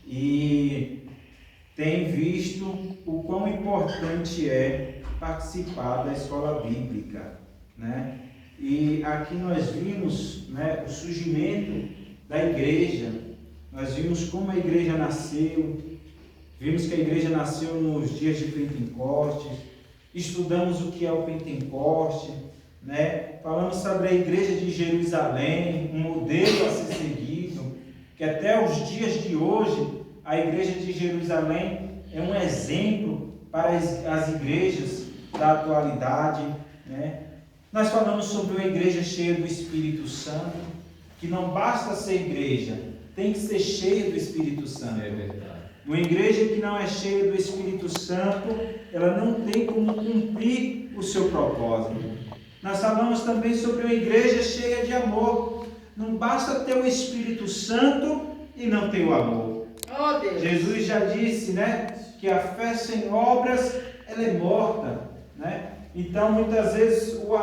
e tem visto o quão importante é participar da escola bíblica, né? E aqui nós vimos, né, o surgimento da igreja, nós vimos como a igreja nasceu, vimos que a igreja nasceu nos dias de Pentecostes, estudamos o que é o Pentecoste, né? Falamos sobre a igreja de Jerusalém, um modelo a ser seguido, que até os dias de hoje a igreja de Jerusalém é um exemplo para as igrejas da atualidade, né? Nós falamos sobre uma igreja cheia do Espírito Santo, que não basta ser igreja, tem que ser cheia do Espírito Santo. É verdade. Uma igreja que não é cheia do Espírito Santo, ela não tem como cumprir o seu propósito. Nós falamos também sobre uma igreja cheia de amor. Não basta ter o Espírito Santo e não ter o amor. Oh, Deus. Jesus já disse, né, que a fé sem obras, ela é morta, né? Então, muitas vezes, o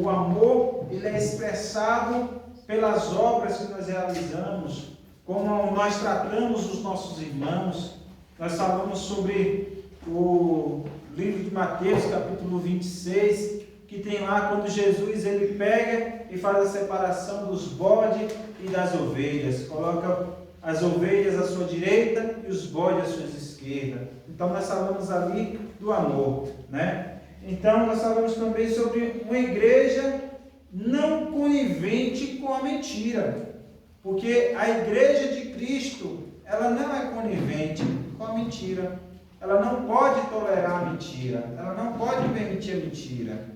amor, ele é expressado pelas obras que nós realizamos, como nós tratamos os nossos irmãos. Nós falamos sobre o livro de Mateus, capítulo 26, que tem lá quando Jesus ele pega e faz a separação dos bodes e das ovelhas, coloca as ovelhas à sua direita e os bodes à sua esquerda. Então nós falamos ali do amor, né? Então nós falamos também sobre uma igreja não conivente com a mentira, porque a igreja de Cristo, ela não é conivente com a mentira, ela não pode tolerar a mentira, ela não pode permitir a mentira.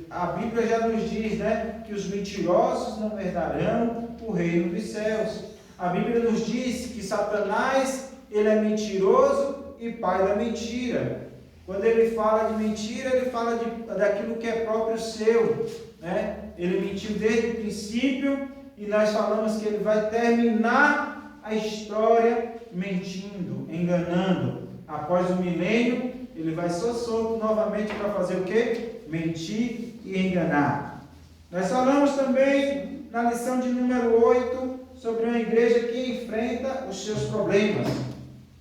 A Bíblia já nos diz, né, que os mentirosos não herdarão o reino dos céus. A Bíblia nos diz que Satanás, ele é mentiroso e pai da mentira. Quando ele fala de mentira, ele fala daquilo que é próprio seu, né? Ele mentiu desde o princípio e nós falamos que ele vai terminar a história mentindo, enganando. Após o milênio, ele vai ser solto novamente para fazer o quê? Mentir e enganar. Nós falamos também na lição de número 8 sobre uma igreja que enfrenta os seus problemas.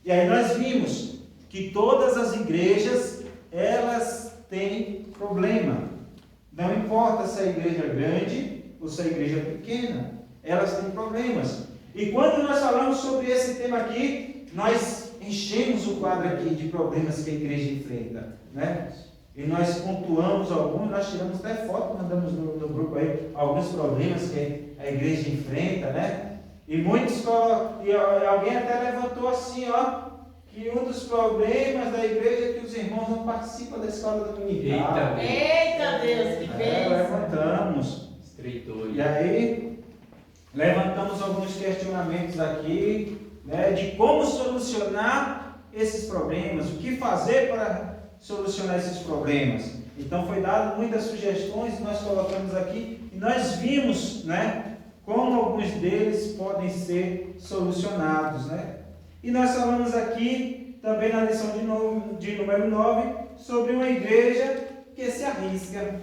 E aí nós vimos que todas as igrejas, elas têm problema. Não importa se a igreja é grande ou se a igreja é pequena, elas têm problemas. E quando nós falamos sobre esse tema aqui, nós enchemos o quadro aqui de problemas que a igreja enfrenta, né? E nós pontuamos alguns, nós tiramos até foto, mandamos no grupo aí, alguns problemas que a igreja enfrenta, né? E muitos, e alguém até levantou assim, ó, que um dos problemas da igreja é que os irmãos não participam da escola dominical. Eita Deus, que bênção! Levantamos. Estreitou. E aí, levantamos alguns questionamentos aqui, né, de como solucionar esses problemas, o que fazer para solucionar esses problemas. Então foi dado muitas sugestões, nós colocamos aqui, e nós vimos, né, como alguns deles podem ser solucionados, né? E nós falamos aqui, também na lição de número 9, sobre uma igreja que se arrisca.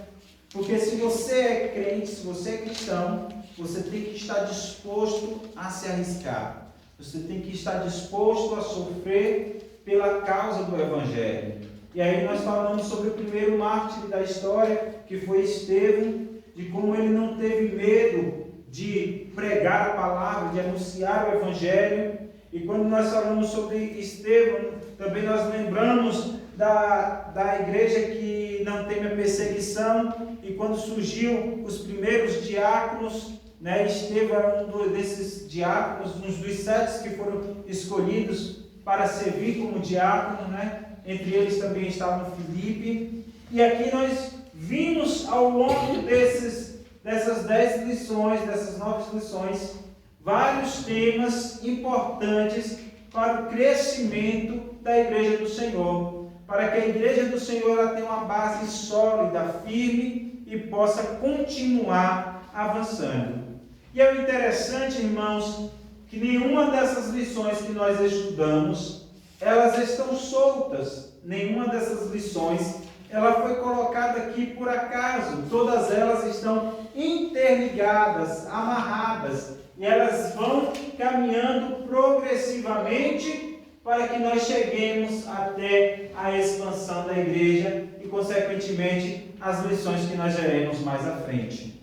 Porque se você é crente, se você é cristão, você tem que estar disposto a se arriscar. Você tem que estar disposto a sofrer pela causa do Evangelho. E aí nós falamos sobre o primeiro mártir da história, que foi Estevão, de como ele não teve medo de pregar a palavra, de anunciar o Evangelho. E quando nós falamos sobre Estevão, também nós lembramos da igreja que não teme a perseguição, e quando surgiu os primeiros diáconos, né, Estevão era um desses diáconos, um dos 7 que foram escolhidos para servir como diácono, né? Entre eles também estava Filipe. E aqui nós vimos ao longo dessas 10 lições, dessas 9 lições, vários temas importantes para o crescimento da igreja do Senhor, para que a igreja do Senhor ela tenha uma base sólida, firme e possa continuar avançando. E é interessante, irmãos, que nenhuma dessas lições que nós estudamos, elas estão soltas. Nenhuma dessas lições, ela foi colocada aqui por acaso. Todas elas estão interligadas, amarradas, e elas vão caminhando progressivamente progressivamente para que nós cheguemos até a expansão da igreja e, consequentemente, as lições que nós veremos mais à frente.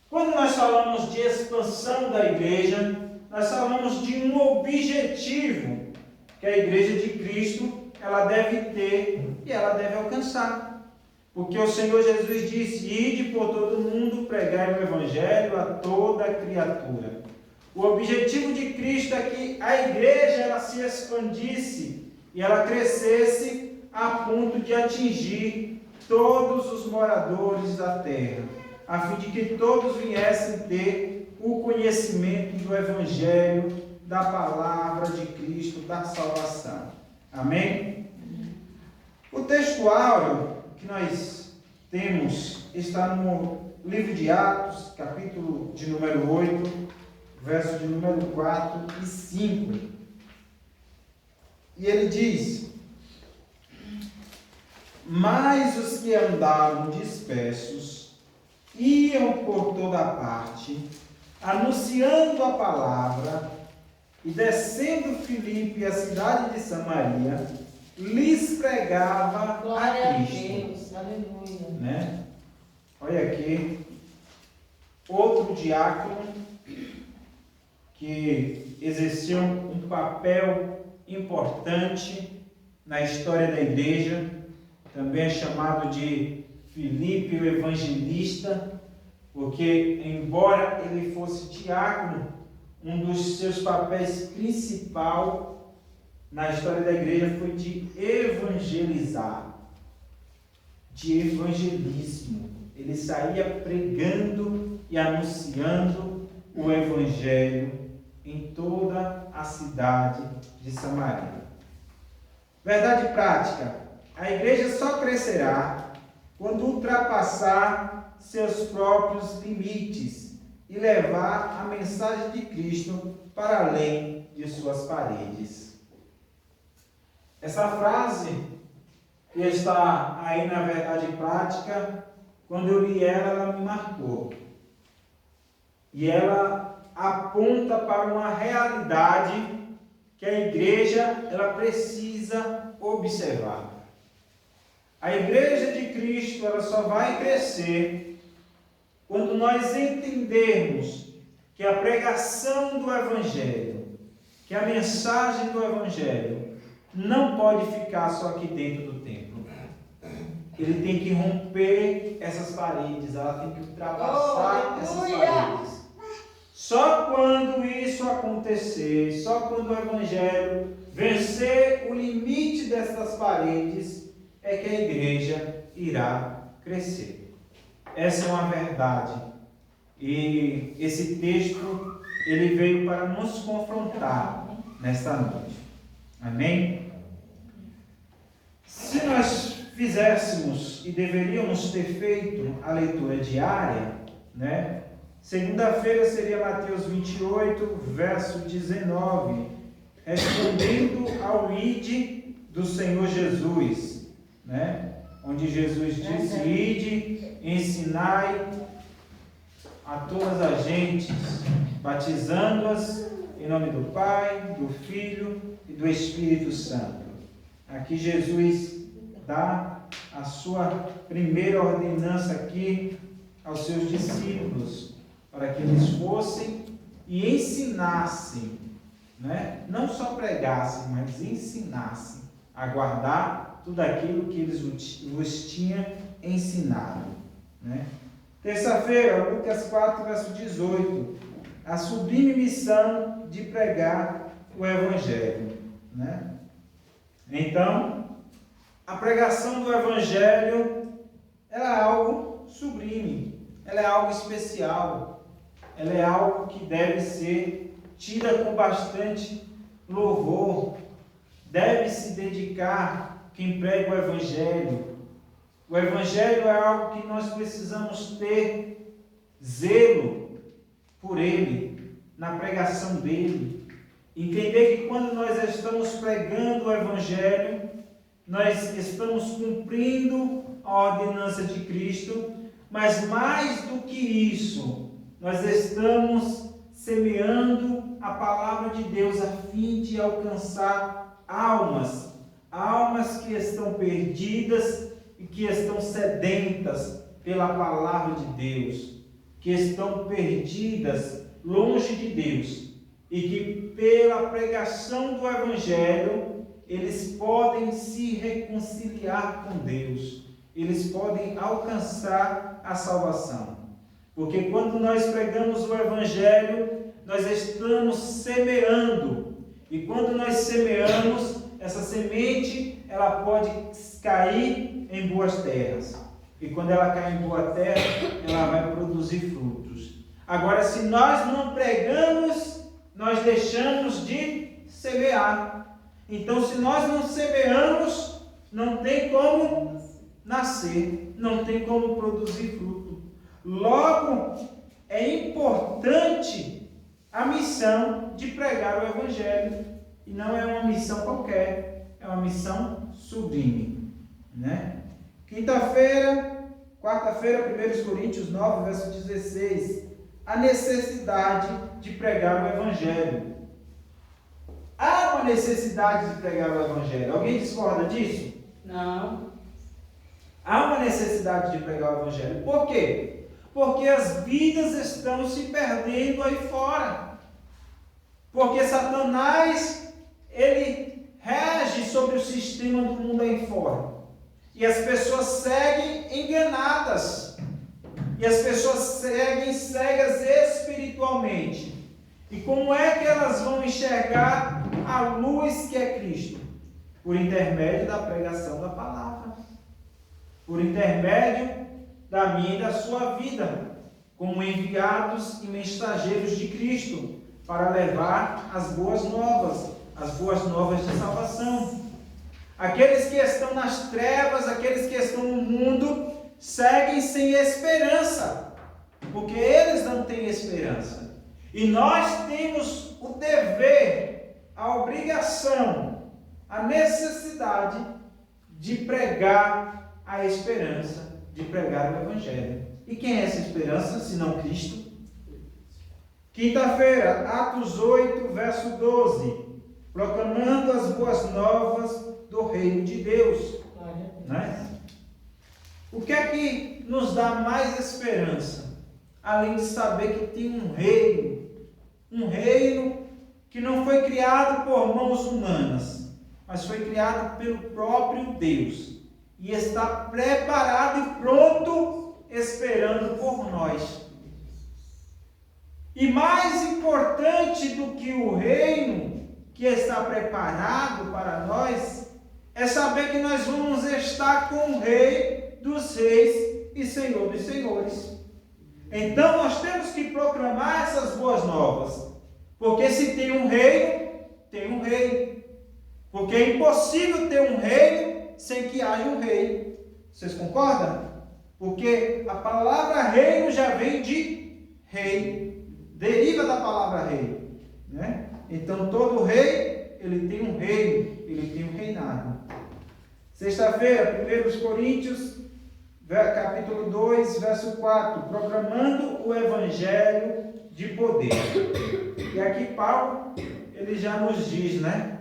Quando nós falamos de expansão da igreja, nós falamos de um objetivo que a igreja de Cristo ela deve ter e ela deve alcançar. Porque o Senhor Jesus disse: ide por todo mundo, pregai o evangelho a toda criatura. O objetivo de Cristo é que a igreja ela se expandisse e ela crescesse a ponto de atingir todos os moradores da terra, a fim de que todos viessem ter o conhecimento do evangelho, da palavra de Cristo, da salvação. Amém? O texto áureo que nós temos está no livro de Atos, capítulo de número 8, verso de número 4 e 5. E ele diz: mas os que andavam dispersos iam por toda parte, anunciando a palavra, e descendo Filipe, a cidade de Samaria, lhes pregava Glória a Cristo. A Deus, aleluia. Né? Olha aqui, outro diácono que exerceu um papel importante na história da igreja, também é chamado de Filipe o Evangelista, porque, embora ele fosse diácono, um dos seus papéis principal na história da igreja foi de evangelizar, de evangelismo. Ele saía pregando e anunciando o evangelho em toda a cidade de Samaria. Verdade prática: a igreja só crescerá quando ultrapassar seus próprios limites e levar a mensagem de Cristo para além de suas paredes. Essa frase que está aí na verdade prática, quando eu li ela me marcou. E ela aponta para uma realidade que a igreja ela precisa observar. A igreja de Cristo ela só vai crescer quando nós entendermos que a pregação do Evangelho, que a mensagem do Evangelho não pode ficar só aqui dentro do templo. Ele tem que romper essas paredes, ela tem que ultrapassar essas paredes. Só quando isso acontecer, só quando o Evangelho vencer o limite dessas paredes, é que a igreja irá crescer. Essa é uma verdade. E esse texto, ele veio para nos confrontar nesta noite. Amém? Se nós fizéssemos, e deveríamos ter feito, a leitura diária, né? Segunda-feira seria Mateus 28, verso 19, respondendo ao ide do Senhor Jesus, né? Onde Jesus disse: ide, ensinai a todas as gentes, batizando-as em nome do Pai, do Filho e do Espírito Santo. Aqui Jesus dá a sua primeira ordenança aqui aos seus discípulos, para que eles fossem e ensinassem, né? Não só pregassem, mas ensinassem a guardar tudo aquilo que eles vos tinham ensinado, né? Terça-feira, Lucas 4, verso 18, a sublime missão de pregar o Evangelho, né? Então, a pregação do Evangelho, ela é algo sublime, ela é algo especial, ela é algo que deve ser tida com bastante louvor, deve se dedicar quem prega o Evangelho. O Evangelho é algo que nós precisamos ter zelo por ele, na pregação dele. Entender que quando nós estamos pregando o Evangelho, nós estamos cumprindo a ordenança de Cristo, mas mais do que isso, nós estamos semeando a palavra de Deus a fim de alcançar almas que estão perdidas e que estão sedentas pela palavra de Deus, que estão perdidas longe de Deus e que pela pregação do Evangelho eles podem se reconciliar com Deus, eles podem alcançar a salvação. Porque quando nós pregamos o Evangelho, nós estamos semeando. E quando nós semeamos, essa semente, ela pode cair em boas terras. E quando ela cai em boa terra, ela vai produzir frutos. Agora, se nós não pregamos, nós deixamos de semear. Então, se nós não semeamos, não tem como nascer, não tem como produzir fruto. Logo, é importante a missão de pregar o Evangelho. E não é uma missão qualquer, é uma missão sublime. Né? Quarta-feira, 1 Coríntios 9, verso 16. A necessidade de pregar o Evangelho. Há uma necessidade de pregar o Evangelho. Alguém discorda disso? Não. Há uma necessidade de pregar o Evangelho. Por quê? Porque as vidas estão se perdendo aí fora. Porque Satanás, ele rege sobre o sistema do mundo aí fora. E as pessoas seguem enganadas. E as pessoas seguem cegas espiritualmente. E como é que elas vão enxergar a luz que é Cristo? Por intermédio da pregação da palavra. Por intermédio da minha e da sua vida. Como enviados e mensageiros de Cristo. Para levar as boas novas de salvação. Aqueles que estão nas trevas, aqueles que estão no mundo, seguem sem esperança, porque eles não têm esperança. E nós temos o dever, a obrigação, a necessidade de pregar a esperança, de pregar o Evangelho. E quem é essa esperança, senão Cristo? Quinta-feira, Atos 8, verso 12. Proclamando as boas novas do reino de Deus. Né? O que é que nos dá mais esperança? Além de saber que tem um reino que não foi criado por mãos humanas, mas foi criado pelo próprio Deus. E está preparado e pronto, esperando por nós. E mais importante do que o reino que está preparado para nós, é saber que nós vamos estar com o Rei dos Reis e Senhor dos Senhores. Então nós temos que proclamar essas boas novas, porque se tem um reino, tem um rei. Porque é impossível ter um reino sem que haja um rei. Vocês concordam? Porque a palavra reino já vem de rei. Deriva da palavra rei, né? Então todo rei, ele tem um reino, ele tem um reinado. Sexta-feira, 1 Coríntios, capítulo 2, verso 4, proclamando o Evangelho de poder. E aqui Paulo, ele já nos diz, né,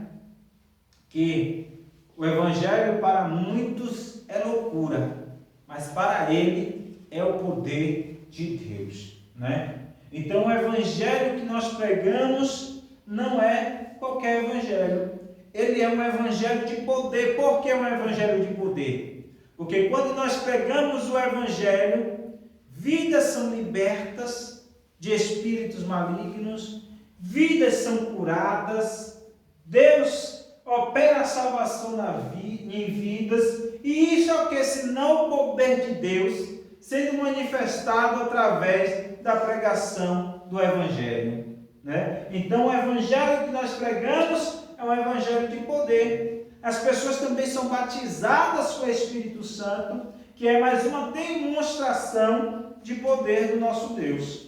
que o Evangelho para muitos é loucura, mas para ele é o poder de Deus, né? Então o Evangelho que nós pregamos não é qualquer Evangelho. Ele é um Evangelho de poder. Por que um Evangelho de poder? Porque quando nós pregamos o Evangelho, vidas são libertas de espíritos malignos, vidas são curadas, Deus opera a salvação em vidas, e isso é o que? Senão o poder de Deus sendo manifestado através da pregação do Evangelho, né? Então o Evangelho que nós pregamos é um Evangelho de poder. As pessoas também são batizadas com o Espírito Santo, que é mais uma demonstração de poder do nosso Deus.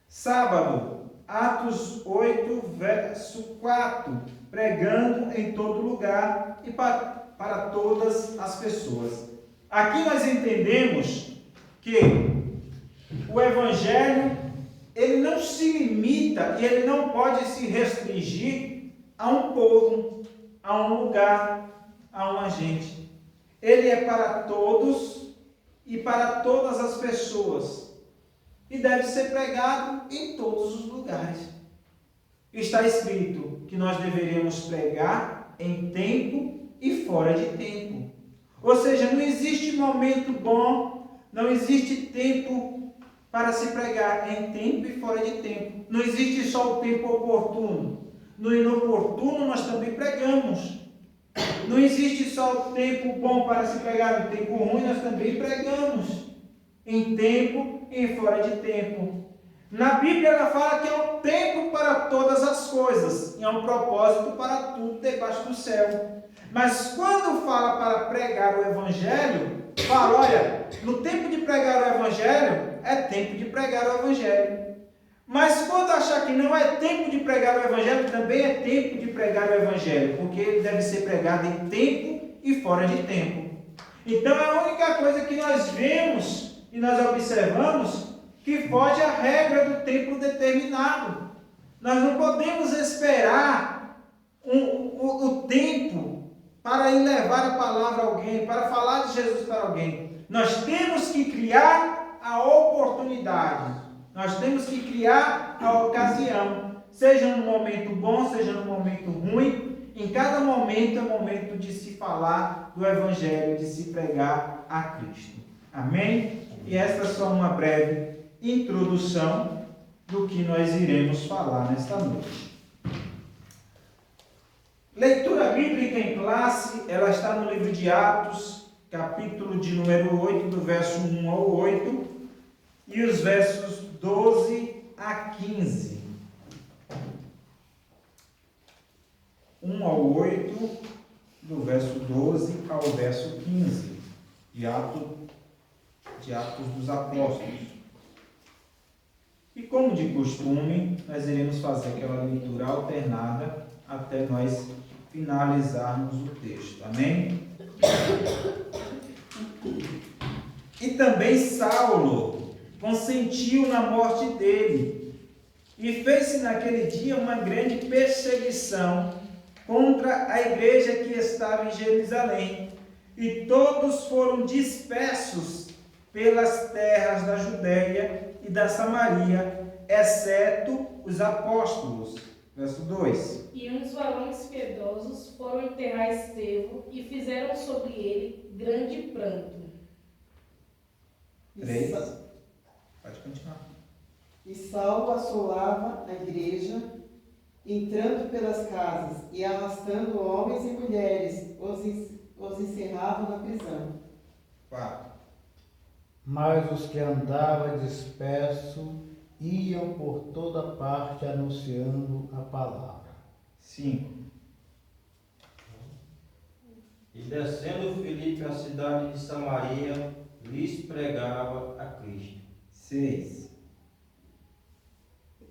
Sábado, Atos 8, verso 4, pregando em todo lugar e para todas as pessoas. Aqui nós entendemos que o Evangelho ele não se limita e ele não pode se restringir a um povo, a um lugar, a uma gente. Ele é para todos e para todas as pessoas e deve ser pregado em todos os lugares. Está escrito que nós deveríamos pregar em tempo e fora de tempo. Ou seja, não existe momento bom, não existe tempo para se pregar em tempo e fora de tempo. Não existe só o tempo oportuno. No inoportuno nós também pregamos. Não existe só o tempo bom para se pregar, no tempo ruim nós também pregamos. Em tempo e fora de tempo. Na Bíblia ela fala que há um tempo para todas as coisas e há um propósito para tudo debaixo do céu. Mas quando fala para pregar o Evangelho, fala, olha, no tempo de pregar o Evangelho, é tempo de pregar o Evangelho. Mas quando achar que não é tempo de pregar o Evangelho, também é tempo de pregar o Evangelho, porque ele deve ser pregado em tempo e fora de tempo. Então a única coisa que nós vemos e nós observamos que foge à regra do tempo determinado. Nós não podemos esperar o tempo para ir levar a palavra a alguém, para falar de Jesus para alguém. Nós temos que criar a oportunidade. Nós temos que criar a ocasião. Seja num momento bom, seja num momento ruim. Em cada momento é momento de se falar do Evangelho, de se pregar a Cristo. Amém? E esta é só uma breve introdução do que nós iremos falar nesta noite. Leitura bíblica em classe, ela está no livro de Atos, capítulo de número 8, do verso 1 ao 8, e os versos 12 a 15. 1 ao 8, do verso 12 ao verso 15, de Atos dos Apóstolos. E como de costume, nós iremos fazer aquela leitura alternada até nós finalizarmos o texto. Amém? E também Saulo consentiu na morte dele, e fez-se naquele dia uma grande perseguição contra a igreja que estava em Jerusalém, e todos foram dispersos pelas terras da Judéia e da Samaria, exceto os apóstolos. Verso 2. E uns varões piedosos foram enterrar Estevão e fizeram sobre ele grande pranto. 3. Pode continuar. E Saulo assolava a igreja, entrando pelas casas e arrastando homens e mulheres, os encerrava na prisão. 4. Mas os que andavam dispersos iam por toda parte anunciando a palavra. 5. E descendo Filipe à cidade de Samaria, lhes pregava a Cristo. 6.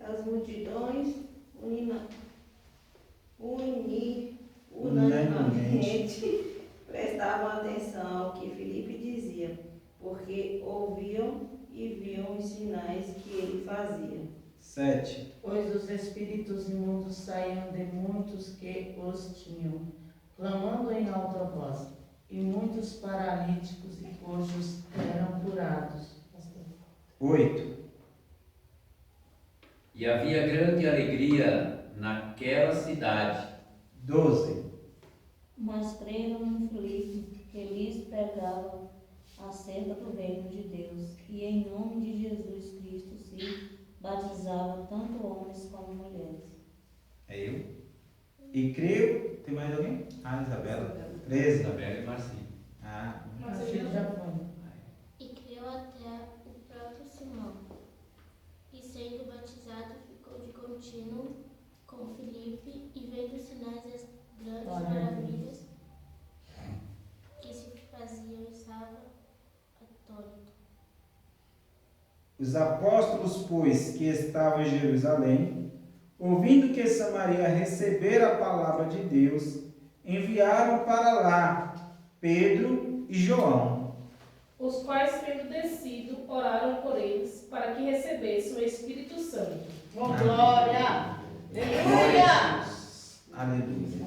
As multidões unanimemente prestavam atenção ao que Filipe dizia, porque ouviam e viam os sinais que ele fazia. 7. Pois os espíritos imundos saíam de muitos que os tinham, clamando em alta voz, e muitos paralíticos e coxos eram curados. 8. E havia grande alegria naquela cidade. 12. Mas creram em Filipe, que lhes pregava acerca do reino de Deus, e em nome de Jesus Cristo se batizava tanto homens como mulheres. É eu. E creio. Tem mais alguém? Isabela. 13. Isabel e Marcinho. Marcelo já foi. E creu até o próprio Simão, e sendo batizado ficou de contínuo com Filipe, e vendo os sinais e as grandes maravilhas que se faziam, estava atônito. Os apóstolos, pois, que estavam em Jerusalém, ouvindo que Samaria recebera a palavra de Deus, enviaram para lá Pedro e João, os quais, tendo descido, oraram por eles, para que recebessem o Espírito Santo. Glória! Aleluia! Aleluia.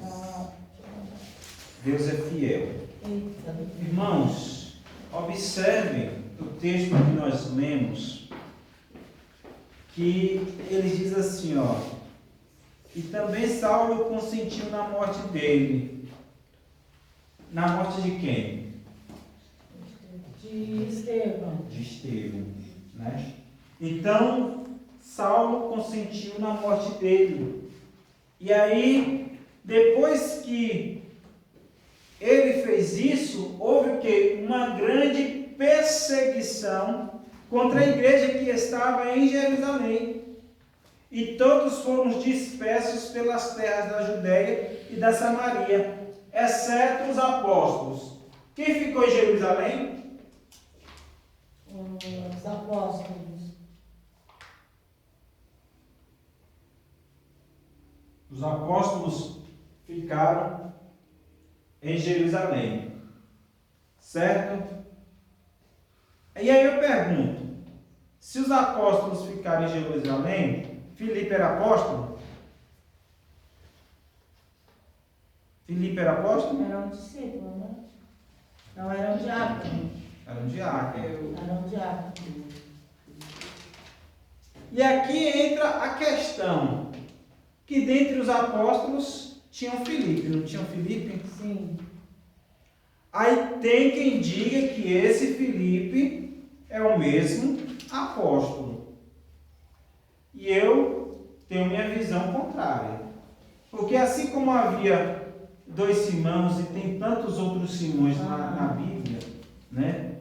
Deus é fiel. Irmãos, observem o texto que nós lemos, que ele diz assim, ó: e também Saulo consentiu na morte dele. Na morte de quem? De Estevão. De Estevão, né? Então, Saulo consentiu na morte dele. E aí, depois que ele fez isso, houve o quê? Uma grande perseguição contra a igreja que estava em Jerusalém. E todos foram dispersos pelas terras da Judéia e da Samaria, exceto os apóstolos. Quem ficou em Jerusalém? Os apóstolos. Os apóstolos ficaram em Jerusalém, certo? E aí eu pergunto, se os apóstolos ficaram em Jerusalém, Filipe era apóstolo? Filipe era apóstolo? Era um discípulo, né? Não, era um diácono. Era um diácono. Era um diácono. E aqui entra a questão, que dentre os apóstolos tinham Filipe, não tinham Filipe? Sim. Aí tem quem diga que esse Filipe é o mesmo apóstolo. E eu tenho minha visão contrária. Porque assim como havia 2 Simões e tem tantos outros Simões na Bíblia, né?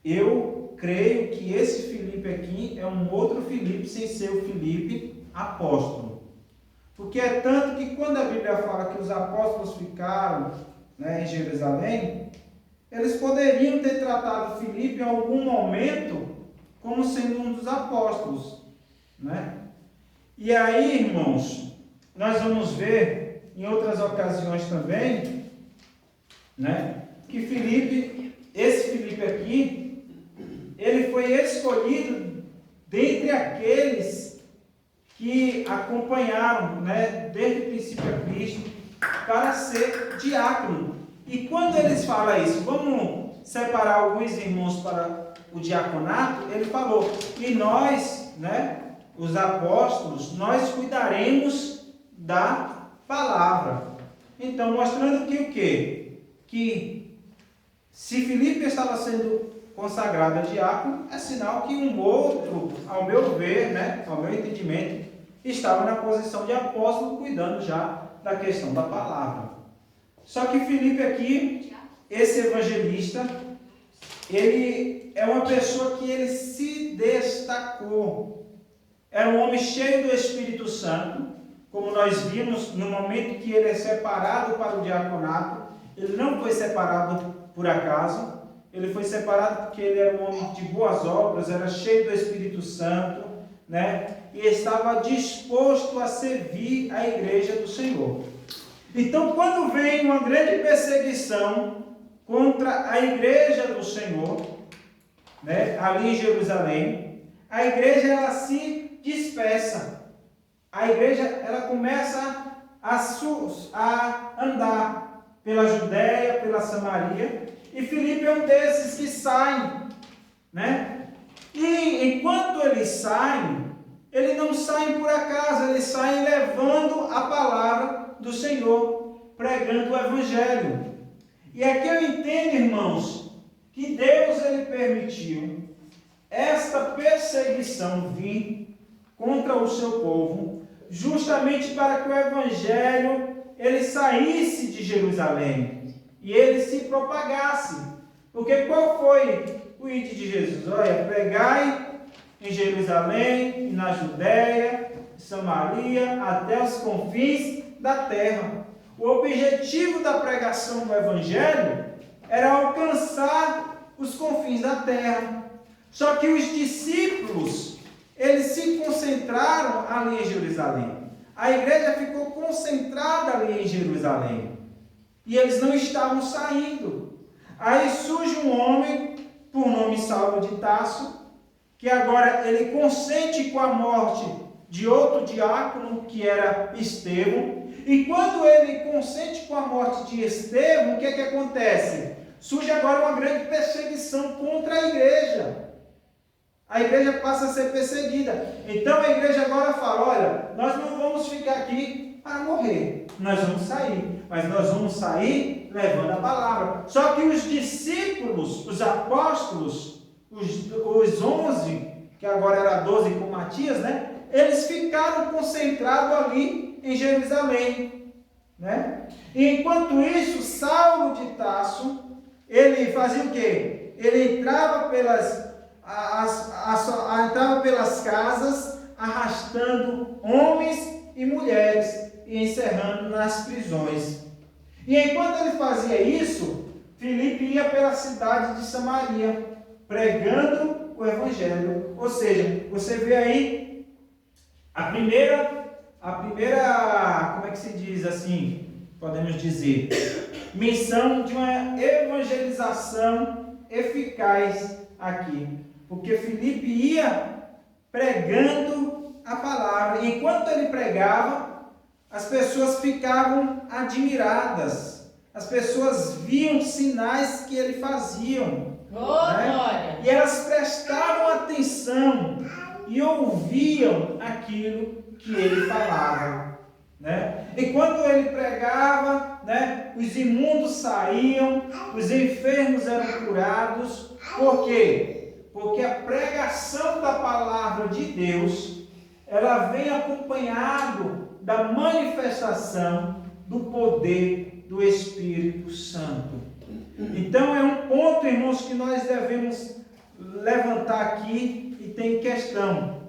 Eu creio que esse Filipe aqui é um outro Filipe sem ser o Filipe apóstolo. Porque é tanto que quando a Bíblia fala que os apóstolos ficaram, né, em Jerusalém, eles poderiam ter tratado Filipe em algum momento como sendo um dos apóstolos, né? E aí, irmãos, nós vamos ver em outras ocasiões também, né, que esse Filipe aqui, ele foi escolhido dentre aqueles que acompanharam, né, desde o princípio a Cristo, para ser diácono. E quando eles falam isso, vamos separar alguns irmãos para o diaconato, ele falou, e nós, né, os apóstolos, nós cuidaremos da palavra. Então, mostrando que o quê? Que se Filipe estava sendo consagrado a diácono, é sinal que um outro, ao meu ver, né, ao meu entendimento, estava na posição de apóstolo, cuidando já da questão da palavra. Só que Filipe aqui, esse evangelista, ele é uma pessoa que ele se destacou. Era um homem cheio do Espírito Santo, como nós vimos no momento que ele é separado para o diaconato. Ele não foi separado por acaso, ele foi separado porque ele era um homem de boas obras, era cheio do Espírito Santo, né? E estava disposto a servir a igreja do Senhor. Então, quando vem uma grande perseguição contra a igreja do Senhor, né, ali em Jerusalém, a igreja ela se dispersa. A igreja ela começa a andar pela Judéia, pela Samaria, e Filipe é um desses que saem, né? E enquanto eles saem, eles não saem por acaso, eles saem levando a palavra do Senhor, pregando o Evangelho. E aqui eu entendo, irmãos, que Deus ele permitiu esta perseguição vir contra o seu povo, justamente para que o Evangelho ele saísse de Jerusalém e ele se propagasse. Porque qual foi o ide de Jesus? Olha, pregai em Jerusalém e na Judéia, Samaria, até os confins da terra. O objetivo da pregação do Evangelho era alcançar os confins da terra. Só que os discípulos, eles se concentraram ali em Jerusalém. A igreja ficou concentrada ali em Jerusalém. E eles não estavam saindo. Aí surge um homem por nome Saulo de Tarso, que agora ele consente com a morte de outro diácono, que era Estevão. E quando ele consente com a morte de Estevão, o que acontece? Surge agora uma grande perseguição contra a igreja. A igreja passa a ser perseguida. Então a igreja agora fala, olha, nós não vamos ficar aqui para morrer. Nós vamos sair. Mas nós vamos sair levando a palavra. Só que os discípulos, os apóstolos, os 11, que agora era 12 com Matias, né? Eles ficaram concentrados ali em Jerusalém, né? E enquanto isso, Saulo de Tarso, ele fazia o quê? Ele entrava entrava pelas casas, arrastando homens e mulheres e encerrando nas prisões. E enquanto ele fazia isso, Filipe ia pela cidade de Samaria, pregando o evangelho. Ou seja, você vê aí a primeira, como é que se diz assim, podemos dizer, missão de uma evangelização eficaz aqui. Porque Filipe ia pregando a palavra. E enquanto ele pregava, as pessoas ficavam admiradas. As pessoas viam sinais que ele fazia. Né? E elas prestavam atenção e ouviam aquilo que ele falava. Né? E quando ele pregava, né, os imundos saíam, os enfermos eram curados. Por quê? Porque a pregação da palavra de Deus, ela vem acompanhado da manifestação do poder do Espírito Santo. Então é um ponto, irmãos, que nós devemos levantar aqui e tem questão,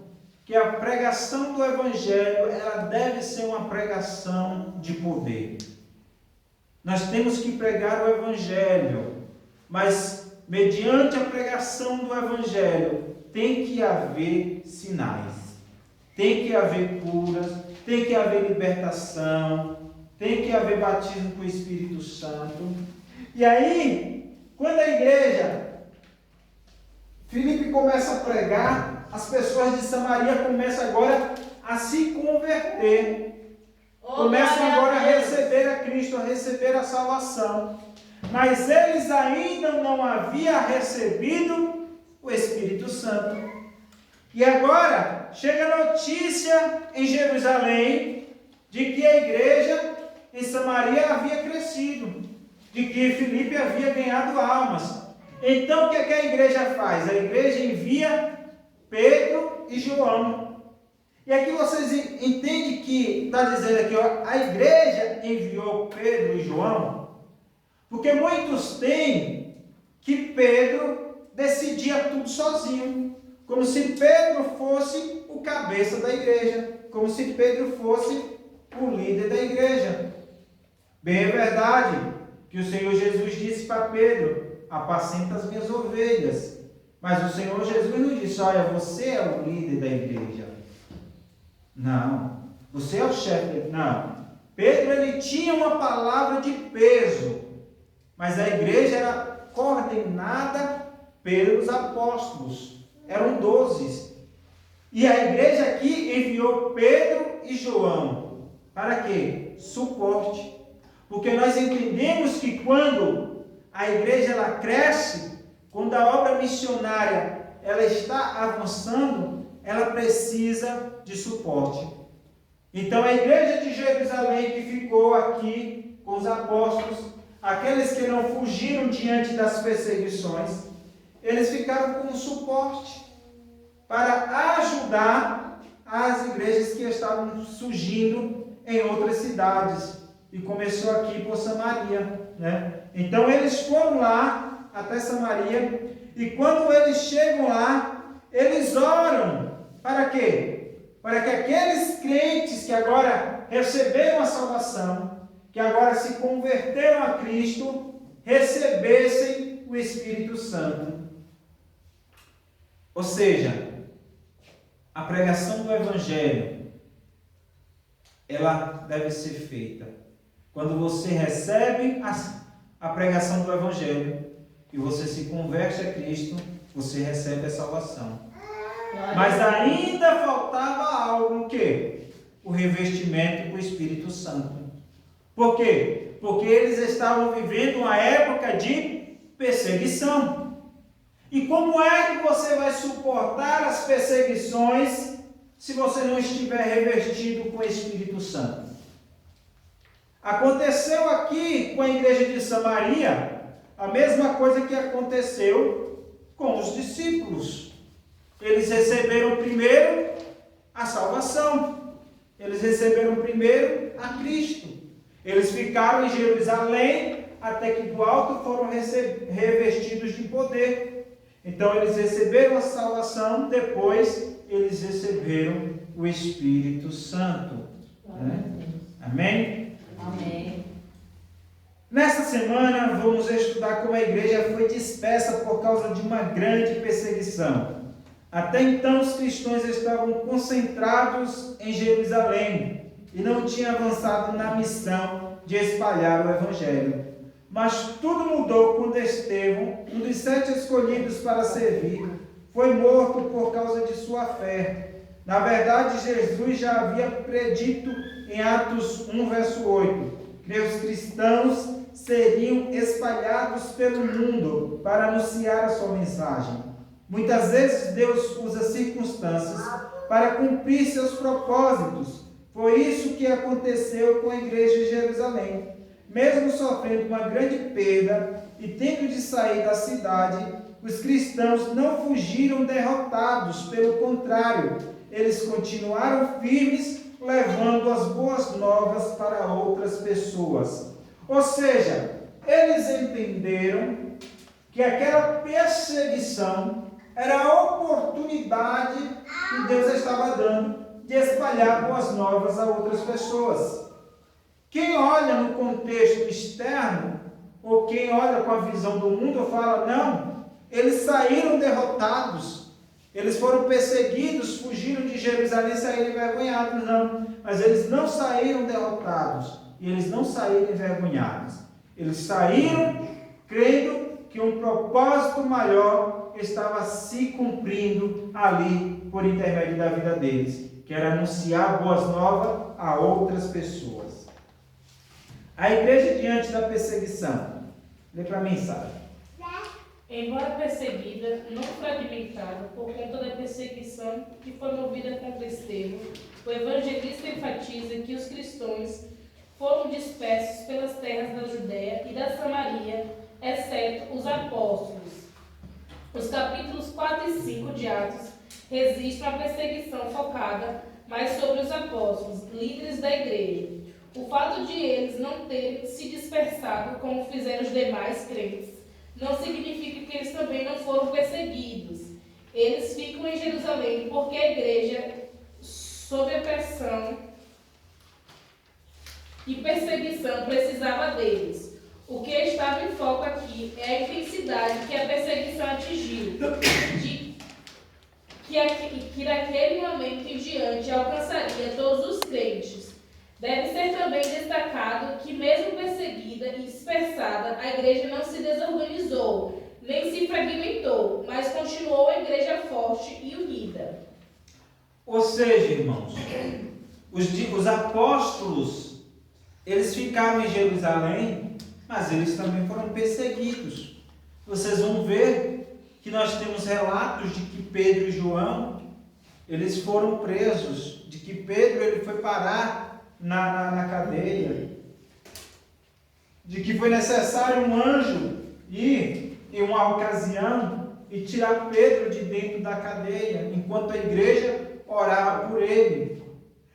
que a pregação do Evangelho, ela deve ser uma pregação de poder. Nós temos que pregar o Evangelho, mas mediante a pregação do Evangelho, tem que haver sinais, tem que haver curas, tem que haver libertação, tem que haver batismo com o Espírito Santo. E aí, quando a igreja, Filipe começa a pregar, as pessoas de Samaria começam agora a se converter, começam agora a receber a Cristo, a receber a salvação. Mas eles ainda não haviam recebido o Espírito Santo. E agora chega a notícia em Jerusalém de que a igreja em Samaria havia crescido, de que Filipe havia ganhado almas. Então o que a igreja faz? A igreja envia Pedro e João. E aqui vocês entendem que está dizendo aqui, ó, a igreja enviou Pedro e João. Porque muitos têm que Pedro decidia tudo sozinho, como se Pedro fosse o cabeça da igreja, como se Pedro fosse o líder da igreja. Bem, é verdade que o Senhor Jesus disse para Pedro, apacenta as minhas ovelhas. Mas o Senhor Jesus não disse, olha, você é o líder da igreja. Não, você é o chefe. Não, Pedro ele tinha uma palavra de peso. Mas a igreja era coordenada pelos apóstolos. Eram 12. E a igreja aqui enviou Pedro e João. Para quê? Suporte. Porque nós entendemos que quando a igreja ela cresce, quando a obra missionária ela está avançando, ela precisa de suporte. Então a igreja de Jerusalém que ficou aqui com os apóstolos, aqueles que não fugiram diante das perseguições, eles ficaram com suporte para ajudar as igrejas que estavam surgindo em outras cidades. E começou aqui por Samaria, né? Então eles foram lá até Samaria, e quando eles chegam lá, eles oram para quê? Para que aqueles crentes que agora receberam a salvação, que agora se converteram a Cristo, recebessem o Espírito Santo. Ou seja, a pregação do Evangelho, ela deve ser feita quando você recebe a pregação do Evangelho e você se converte a Cristo, você recebe a salvação. Mas ainda faltava algo, o quê? O revestimento com o Espírito Santo. Por quê? Porque eles estavam vivendo uma época de perseguição. E como é que você vai suportar as perseguições se você não estiver revestido com o Espírito Santo? Aconteceu aqui com a igreja de Samaria a mesma coisa que aconteceu com os discípulos. Eles receberam primeiro a salvação. Eles receberam primeiro a Cristo. Eles ficaram em Jerusalém até que do alto foram revestidos de poder. Então eles receberam a salvação, depois eles receberam o Espírito Santo. Né? Amém? Amém. Nesta semana vamos estudar como a igreja foi dispersa por causa de uma grande perseguição. Até então os cristãos estavam concentrados em Jerusalém e não tinham avançado na missão de espalhar o Evangelho. Mas tudo mudou quando Estevão, um dos 7 escolhidos para servir, foi morto por causa de sua fé. Na verdade, Jesus já havia predito em Atos 1, verso 8, que os cristãos seriam espalhados pelo mundo para anunciar a sua mensagem. Muitas vezes Deus usa circunstâncias para cumprir seus propósitos. Foi isso que aconteceu com a igreja de Jerusalém. Mesmo sofrendo uma grande perda e tendo de sair da cidade, os cristãos não fugiram derrotados, pelo contrário, eles continuaram firmes, levando as boas novas para outras pessoas. Ou seja, eles entenderam que aquela perseguição era a oportunidade que Deus estava dando de espalhar boas novas a outras pessoas. Quem olha no contexto externo, ou quem olha com a visão do mundo, fala, não, eles saíram derrotados, eles foram perseguidos, fugiram de Jerusalém e saíram envergonhados. Não, mas eles não saíram derrotados, e eles não saíram envergonhados. Eles saíram crendo que um propósito maior estava se cumprindo ali por intermédio da vida deles, que era anunciar boas novas a outras pessoas. A igreja diante da perseguição. Lê para mim, Sara. Embora perseguida, não fragmentada por conta da perseguição que foi movida contra Estevão, o evangelista enfatiza que os cristãos foram dispersos pelas terras da Judéia e da Samaria, exceto os apóstolos. Os capítulos 4 e 5 de Atos registram a perseguição focada mais sobre os apóstolos, líderes da igreja. O fato de eles não terem se dispersado como fizeram os demais crentes não significa que eles também não foram perseguidos. Eles ficam em Jerusalém porque a igreja, sob a pressão e perseguição, precisava deles. O que estava em foco aqui é a intensidade que a perseguição atingiu, que daquele momento em diante alcançaria todos os crentes. Deve ser também destacado que, mesmo perseguida e dispersada, a igreja não se desorganizou, nem se fragmentou, mas continuou a igreja forte e unida. Ou seja, irmãos, os apóstolos, eles ficaram em Jerusalém, mas eles também foram perseguidos. Vocês vão ver que nós temos relatos de que Pedro e João, eles foram presos, de que Pedro ele foi parar na cadeia, de que foi necessário um anjo ir em uma ocasião e tirar Pedro de dentro da cadeia, enquanto a igreja orava por ele.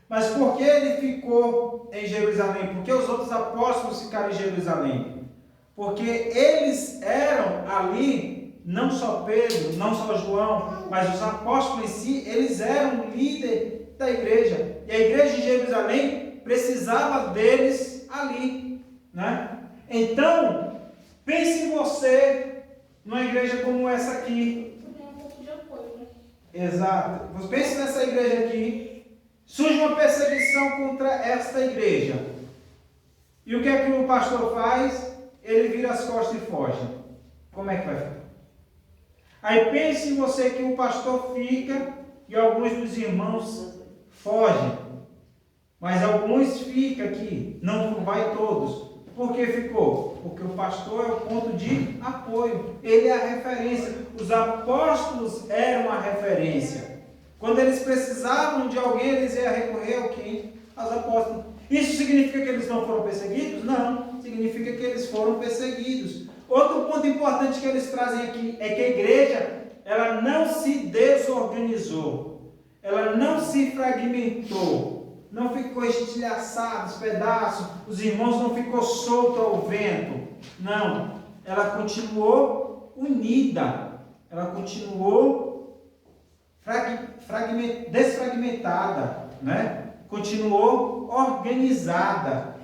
Mas por que ele ficou em Jerusalém? Por que os outros apóstolos ficaram em Jerusalém? Porque eles eram ali, não só Pedro, não só João, mas os apóstolos em si, eles eram líder da igreja. E a igreja de Jerusalém precisava deles ali, né? Então, pense em você numa igreja como essa aqui. Exato. Pense nessa igreja aqui. Surge uma perseguição contra esta igreja. E o que é que o pastor faz? Ele vira as costas e foge. como é que vai ficar? Aí pense em você que o pastor fica e alguns dos irmãos fogem. Mas alguns ficam aqui, não vai todos. Por que ficou? Porque o pastor é o ponto de apoio. Ele é a referência. Os apóstolos eram a referência. Quando eles precisavam de alguém, eles iam recorrer ao quem? Aos apóstolos. Isso significa que eles não foram perseguidos? Não. Significa que eles foram perseguidos. Outro ponto importante que eles trazem aqui é que a igreja, ela não se desorganizou. Ela não se fragmentou. Não ficou estilhaçado, os pedaços, os irmãos não ficou solto ao vento. Não, ela continuou unida, ela continuou desfragmentada, né? Continuou organizada.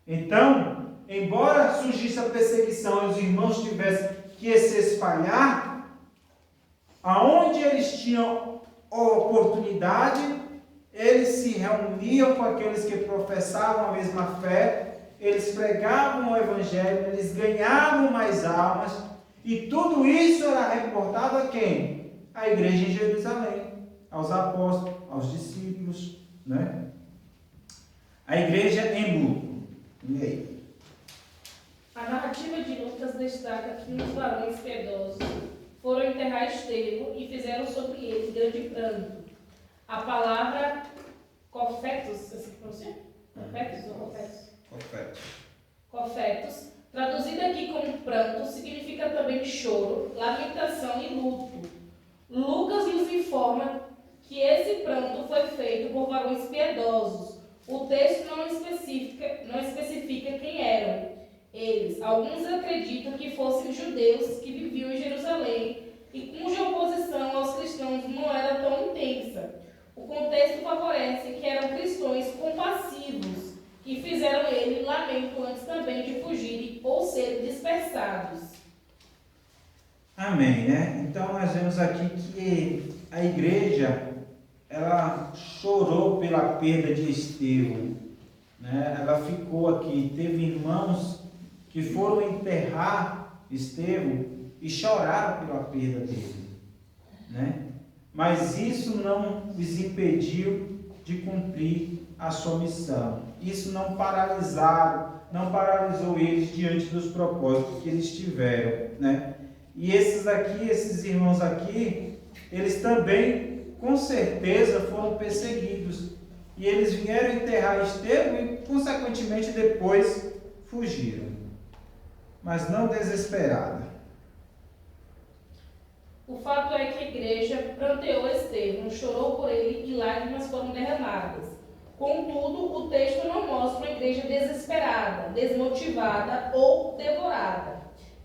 Então, embora surgisse a perseguição e os irmãos tivessem que se espalhar, aonde eles tinham oportunidade, eles se reuniam com aqueles que professavam a mesma fé, eles pregavam o Evangelho, eles ganhavam mais almas, e tudo isso era reportado a quem? A igreja em Jerusalém, aos apóstolos, aos discípulos, né? A igreja em luto. E aí? A narrativa de Lucas destaca que uns varões piedosos foram enterrar Estevão e fizeram sobre ele grande pranto. A palavra cofetos, assim que pronuncia? Cofetos ou cofetos? Cofetos, traduzida aqui como pranto, significa também choro, lamentação e luto. Lucas nos informa que esse pranto foi feito por varões piedosos. O texto não especifica quem eram eles. Alguns acreditam que fossem judeus que viviam em Jerusalém e cuja oposição aos cristãos não era tão intensa. O contexto favorece que eram cristãos compassivos, que fizeram ele lamento antes também de fugirem ou serem dispersados. Amém, né? Então nós vemos aqui que a igreja, ela chorou pela perda de Estevão, né? Ela ficou aqui, teve irmãos que foram enterrar Estevão e choraram pela perda dele, né? Mas isso não os impediu de cumprir a sua missão. Isso não paralisou eles diante dos propósitos que eles tiveram, né? E esses irmãos aqui, eles também, com certeza, foram perseguidos. E eles vieram enterrar Estevão e, consequentemente, depois fugiram. Mas não desesperada. O fato é que a igreja pranteou Estevão, chorou por ele e lágrimas foram derramadas. Contudo, o texto não mostra uma igreja desesperada, desmotivada ou devorada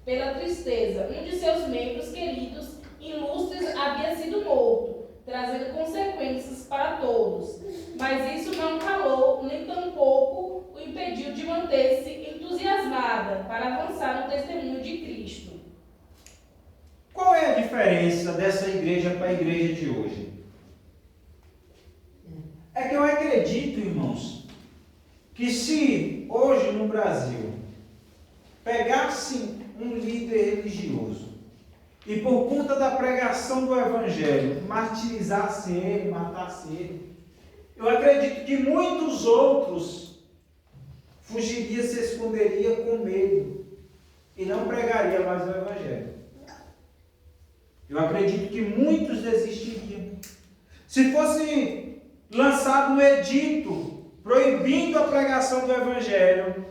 pela tristeza. Um de seus membros queridos, ilustres, havia sido morto, trazendo consequências para todos. Mas isso não calou, nem tampouco o impediu de manter-se entusiasmada para avançar no testemunho de Cristo. Qual é a diferença dessa igreja para a igreja de hoje? É que eu acredito, irmãos, que se hoje no Brasil pegasse um líder religioso e por conta da pregação do Evangelho martirizasse ele, matasse ele, eu acredito que muitos outros fugiriam, se esconderiam com medo e não pregariam mais o Evangelho. Eu acredito que muitos desistiriam. Se fosse lançado um edito proibindo a pregação do Evangelho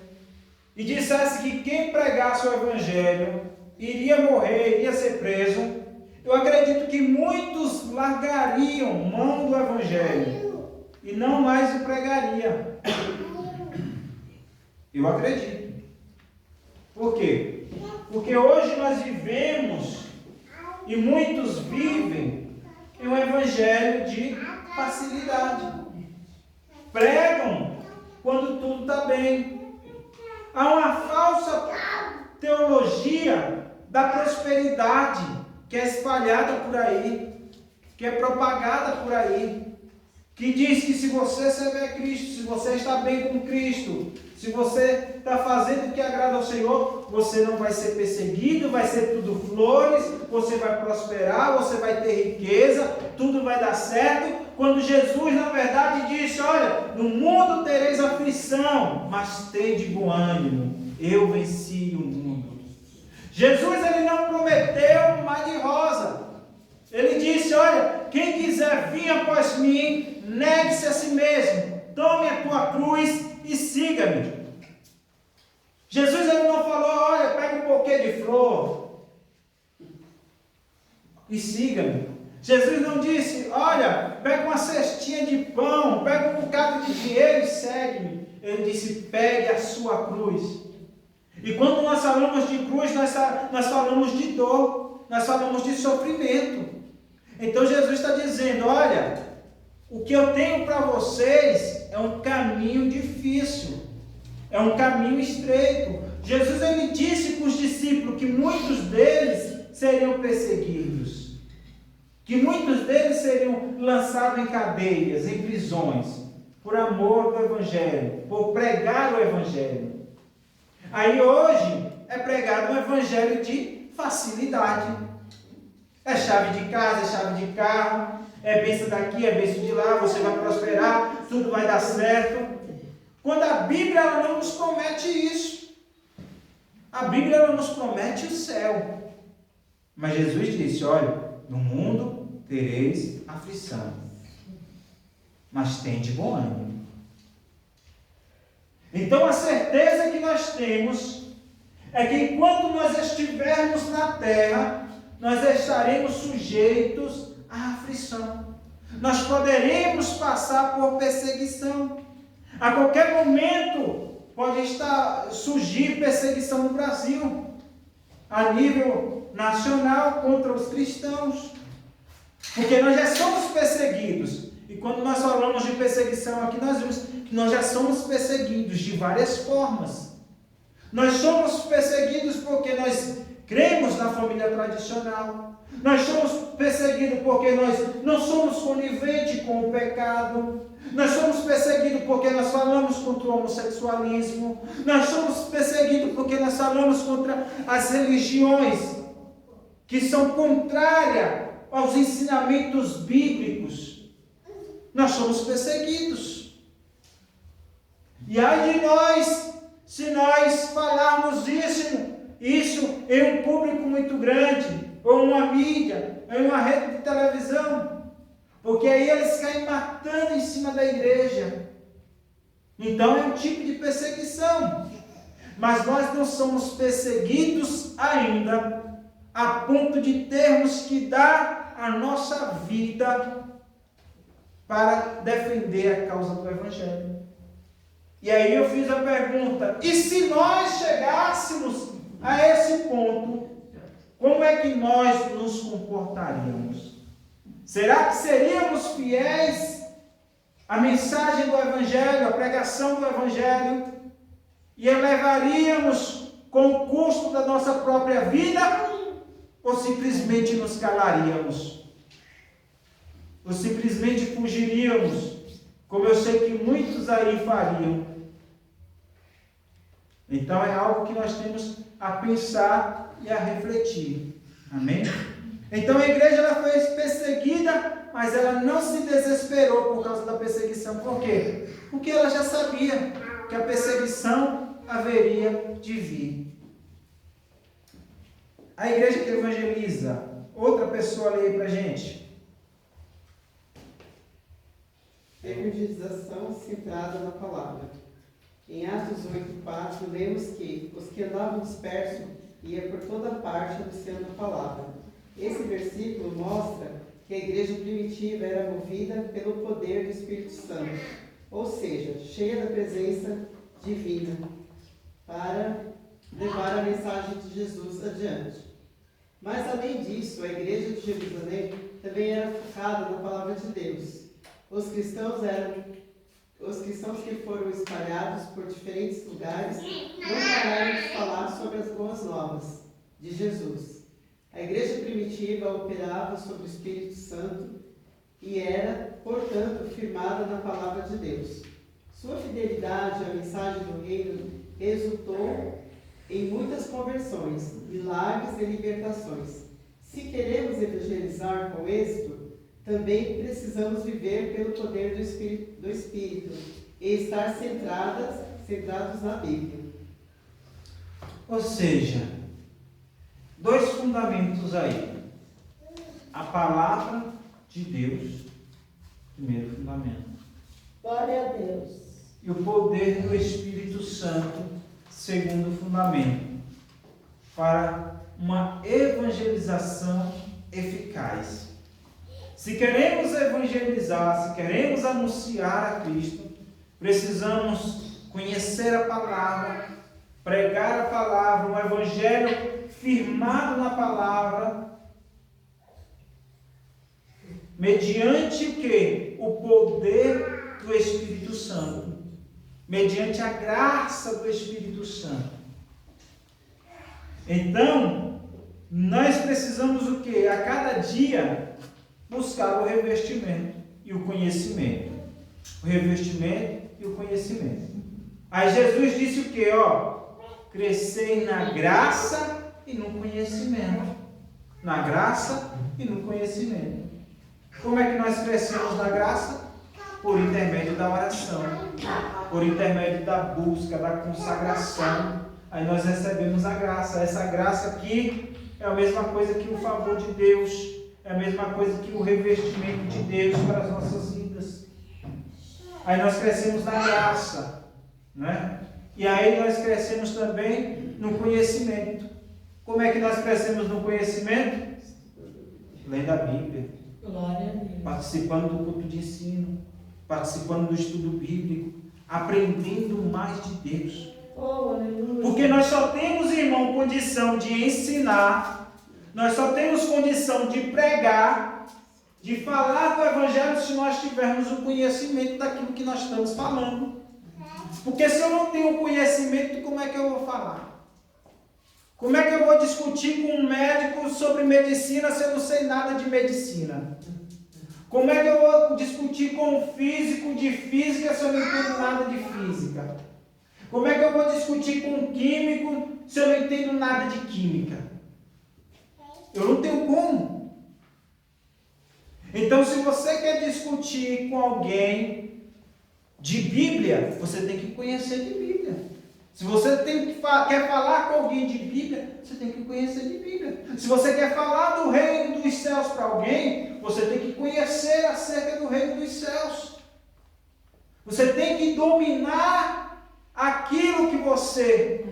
e dissesse que quem pregasse o Evangelho iria morrer, iria ser preso, eu acredito que muitos largariam mão do Evangelho e não mais o pregariam. Eu acredito. Por quê? Porque hoje nós vivemos e muitos vivem em um evangelho de facilidade. Pregam quando tudo está bem. Há uma falsa teologia da prosperidade que é espalhada por aí, que é propagada por aí, que diz que se você serve a Cristo, se você está bem com Cristo, Se você está fazendo o que agrada ao Senhor, você não vai ser perseguido, vai ser tudo flores, você vai prosperar, você vai ter riqueza, tudo vai dar certo. Quando Jesus, na verdade, disse: olha, no mundo tereis aflição, mas tende bom ânimo, eu venci o mundo. Jesus, ele não prometeu um mar de rosa. Ele disse: olha, quem quiser vir após mim, negue-se a si mesmo, tome a tua cruz e siga-me. Jesus, ele não falou: olha, pega um buquê de flor e siga-me. Jesus não disse: olha, pega uma cestinha de pão, pega um bocado de dinheiro e segue-me. Ele disse: pegue a sua cruz. E quando nós falamos de cruz, nós falamos de dor, nós falamos de sofrimento. Então Jesus está dizendo: olha, o que eu tenho para vocês é um caminho difícil, é um caminho estreito. Jesus, ele disse para os discípulos que muitos deles seriam perseguidos, que muitos deles seriam lançados em cadeias, em prisões, por amor do Evangelho, por pregar o Evangelho. Aí hoje é pregado um Evangelho de facilidade. É chave de casa, é chave de carro, é bênção daqui, é bênção de lá, você vai prosperar, tudo vai dar certo. Quando a Bíblia, ela não nos promete isso. A Bíblia, ela nos promete o céu. Mas Jesus disse: olha, no mundo tereis aflição, mas tende bom ânimo. Então a certeza que nós temos é que enquanto nós estivermos na terra, nós estaremos sujeitos à aflição. Nós poderemos passar por perseguição. A qualquer momento pode surgir perseguição no Brasil, a nível nacional, contra os cristãos. Porque nós já somos perseguidos. E quando nós falamos de perseguição aqui, nós vimos que nós já somos perseguidos de várias formas. Nós somos perseguidos porque nós cremos na família tradicional. Nós somos perseguidos porque nós não somos coniventes com o pecado. Nós somos perseguidos porque nós falamos contra o homossexualismo. Nós somos perseguidos porque nós falamos contra as religiões que são contrárias aos ensinamentos bíblicos. Nós somos perseguidos. E ai de nós, se nós falarmos isso em um público muito grande, ou uma mídia, ou uma rede de televisão, porque aí eles caem matando em cima da igreja. Então é um tipo de perseguição. Mas nós não somos perseguidos ainda a ponto de termos que dar a nossa vida para defender a causa do Evangelho. E aí eu fiz a pergunta: e se nós chegássemos a esse ponto, como é que nós nos comportaríamos? Será que seríamos fiéis à mensagem do Evangelho, à pregação do Evangelho, e elevaríamos com o custo da nossa própria vida, ou simplesmente nos calaríamos? Ou simplesmente fugiríamos, como eu sei que muitos aí fariam? Então é algo que nós temos a pensar e a refletir. Amém? Então a igreja, ela foi perseguida, mas ela não se desesperou por causa da perseguição. Por quê? Porque ela já sabia que a perseguição haveria de vir. A igreja que evangeliza, outra pessoa lê aí pra gente. Evangelização centrada na palavra. Em Atos 8:4, lemos que os que andavam dispersos iam por toda parte anunciando a palavra. Esse versículo mostra que a igreja primitiva era movida pelo poder do Espírito Santo, ou seja, cheia da presença divina, para levar a mensagem de Jesus adiante. Mas além disso, a igreja de Jerusalém também era focada na palavra de Deus. Os cristãos que foram espalhados por diferentes lugares não pararam de falar sobre as boas novas de Jesus. A igreja primitiva operava sobre o Espírito Santo e era, portanto, firmada na palavra de Deus. Sua fidelidade à mensagem do reino resultou em muitas conversões, milagres e libertações. Se queremos evangelizar com êxito, também precisamos viver pelo poder do Espírito e estar centrados na Bíblia. Ou seja, dois fundamentos aí. A palavra de Deus, primeiro fundamento. Glória a Deus. E o poder do Espírito Santo, segundo fundamento, para uma evangelização eficaz. Se queremos evangelizar, se queremos anunciar a Cristo, precisamos conhecer a palavra, pregar a palavra, um evangelho firmado na palavra, mediante o quê? O poder do Espírito Santo, mediante a graça do Espírito Santo. Então, nós precisamos o quê? A cada dia buscar o revestimento e o conhecimento. O revestimento e o conhecimento. Aí Jesus disse o quê? Crescei na graça e no conhecimento. Na graça e no conhecimento. Como é que nós crescemos na graça? Por intermédio da oração, por intermédio da busca, da consagração. Aí nós recebemos a graça. Essa graça aqui é a mesma coisa que o favor de Deus, é a mesma coisa que o revestimento de Deus para as nossas vidas. Aí nós crescemos na graça, né? E aí nós crescemos também no conhecimento. Como é que nós crescemos no conhecimento? Lendo a Bíblia. Glória a Deus. Participando do culto de ensino, participando do estudo bíblico, aprendendo mais de Deus. Oh, aleluia. Porque nós só temos, irmão, condição de ensinar, nós só temos condição de pregar, de falar do Evangelho se nós tivermos o conhecimento daquilo que nós estamos falando. Porque se eu não tenho conhecimento, como é que eu vou falar? Como é que eu vou discutir com um médico sobre medicina se eu não sei nada de medicina? Como é que eu vou discutir com um físico de física se eu não entendo nada de física? Como é que eu vou discutir com um químico se eu não entendo nada de química? Eu não tenho como. Então, se você quer discutir com alguém de Bíblia, você tem que conhecer de Bíblia. Se você quer falar com alguém de Bíblia, você tem que conhecer de Bíblia. Se você quer falar do reino dos céus para alguém, você tem que conhecer acerca do reino dos céus. Você tem que dominar aquilo que você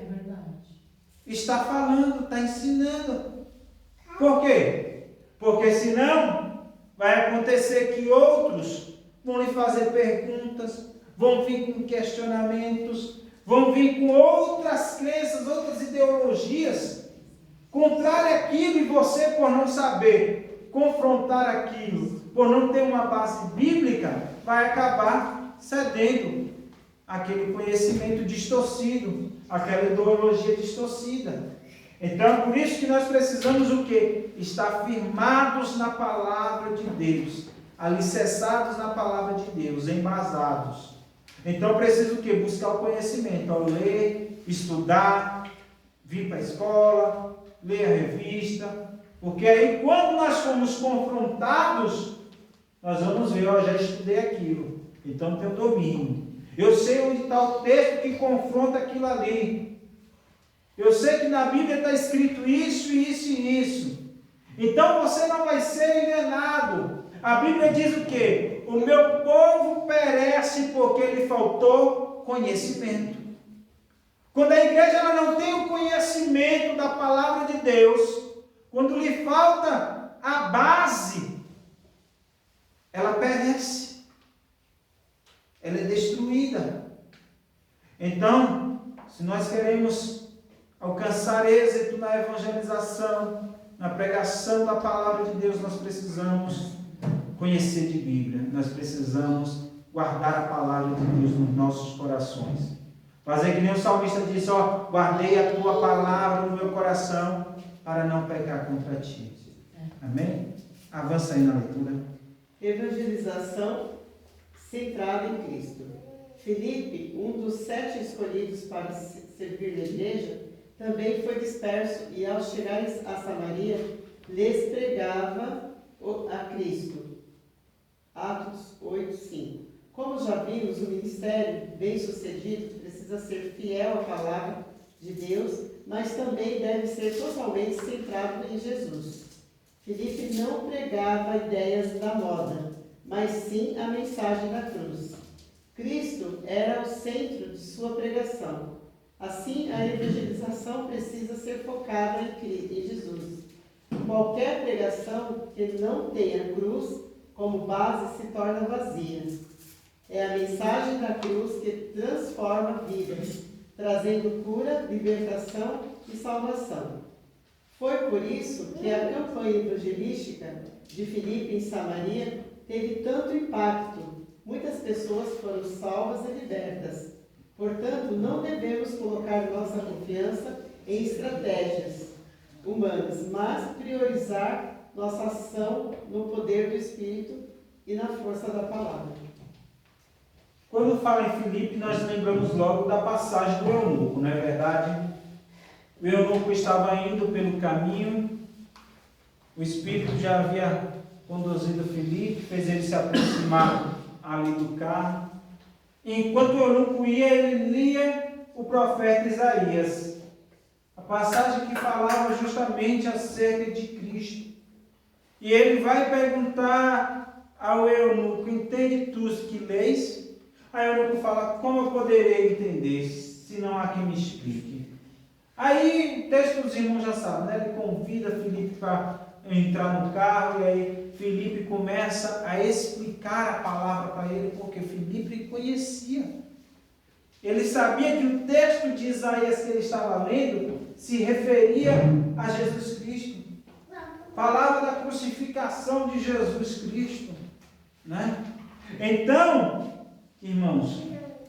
está falando, está ensinando. Por quê? Porque senão vai acontecer que outros vão lhe fazer perguntas, vão vir com questionamentos, vão vir com outras crenças, outras ideologias, contrárias àquilo, e você, por não saber confrontar aquilo, por não ter uma base bíblica, vai acabar cedendo aquele conhecimento distorcido, aquela ideologia distorcida. Então, por isso que nós precisamos o quê? Estar firmados na palavra de Deus, alicerçados na palavra de Deus, embasados. Então, preciso o quê? Buscar o conhecimento, ler, estudar, vir para a escola, ler a revista, porque aí quando nós formos confrontados, nós vamos ver, já estudei aquilo, então tenho domínio. Eu sei onde está o texto que confronta aquilo ali. Eu sei que na Bíblia está escrito isso, isso e isso. Então você não vai ser enganado. A Bíblia diz o quê? O meu povo perece porque lhe faltou conhecimento. Quando a igreja ela não tem o conhecimento da palavra de Deus, quando lhe falta a base, ela perece. Ela é destruída. Então, se nós queremos alcançar êxito na evangelização, na pregação da palavra de Deus, nós precisamos conhecer de Bíblia, nós precisamos guardar a palavra de Deus nos nossos corações. Fazer que nem o salmista disse, guardei a tua palavra no meu coração para não pecar contra ti. Amém? Avança aí na leitura. Evangelização centrada em Cristo. Filipe, um dos 7 escolhidos para servir na igreja, também foi disperso e, ao chegar a Samaria, lhes pregava a Cristo. Atos 8:5. Como já vimos, o ministério bem-sucedido precisa ser fiel à palavra de Deus, mas também deve ser totalmente centrado em Jesus. Filipe não pregava ideias da moda, mas sim a mensagem da cruz. Cristo era o centro de sua pregação. Assim, a evangelização precisa ser focada em Jesus. Qualquer pregação que não tenha cruz como base se torna vazia. É a mensagem da cruz que transforma vidas, trazendo cura, libertação e salvação. Foi por isso que a campanha evangelística de Filipe em Samaria teve tanto impacto. Muitas pessoas foram salvas e libertas. Portanto, não devemos colocar nossa confiança em estratégias humanas, mas priorizar nossa ação no poder do Espírito e na força da palavra. Quando fala em Filipe, nós lembramos logo da passagem do eunuco, não é verdade? O eunuco estava indo pelo caminho, o Espírito já havia conduzido Filipe, fez ele se aproximar ali do carro. Enquanto o eunuco ia, ele lia o profeta Isaías, a passagem que falava justamente acerca de Cristo. E ele vai perguntar ao eunuco: entende tu os que leis? Aí o eunuco fala: como eu poderei entender, se não há quem me explique? Aí o texto dos irmãos já sabem, né? Ele convida Filipe para entrar no carro, e aí Filipe começa a explicar a palavra para ele, porque Filipe conhecia. Ele sabia que o texto de Isaías que ele estava lendo se referia a Jesus Cristo. Falava da crucificação de Jesus Cristo, né? Então, irmãos,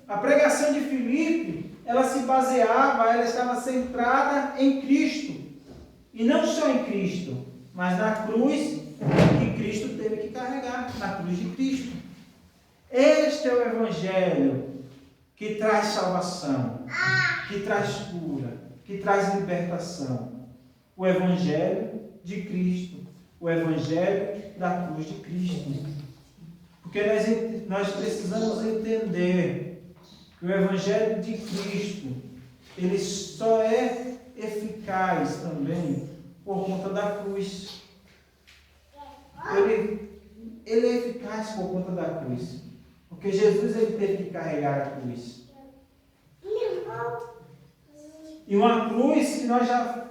a pregação de Filipe, ela se baseava, ela estava centrada em Cristo. E não só em Cristo, mas na cruz que Cristo teve que carregar, na cruz de Cristo. Este é o Evangelho que traz salvação, que traz cura, que traz libertação. O Evangelho de Cristo, o Evangelho da cruz de Cristo. Porque nós precisamos entender que o Evangelho de Cristo, ele só é eficaz também por conta da cruz. Ele é eficaz por conta da cruz. Porque Jesus ele teve que carregar a cruz. E uma cruz que nós já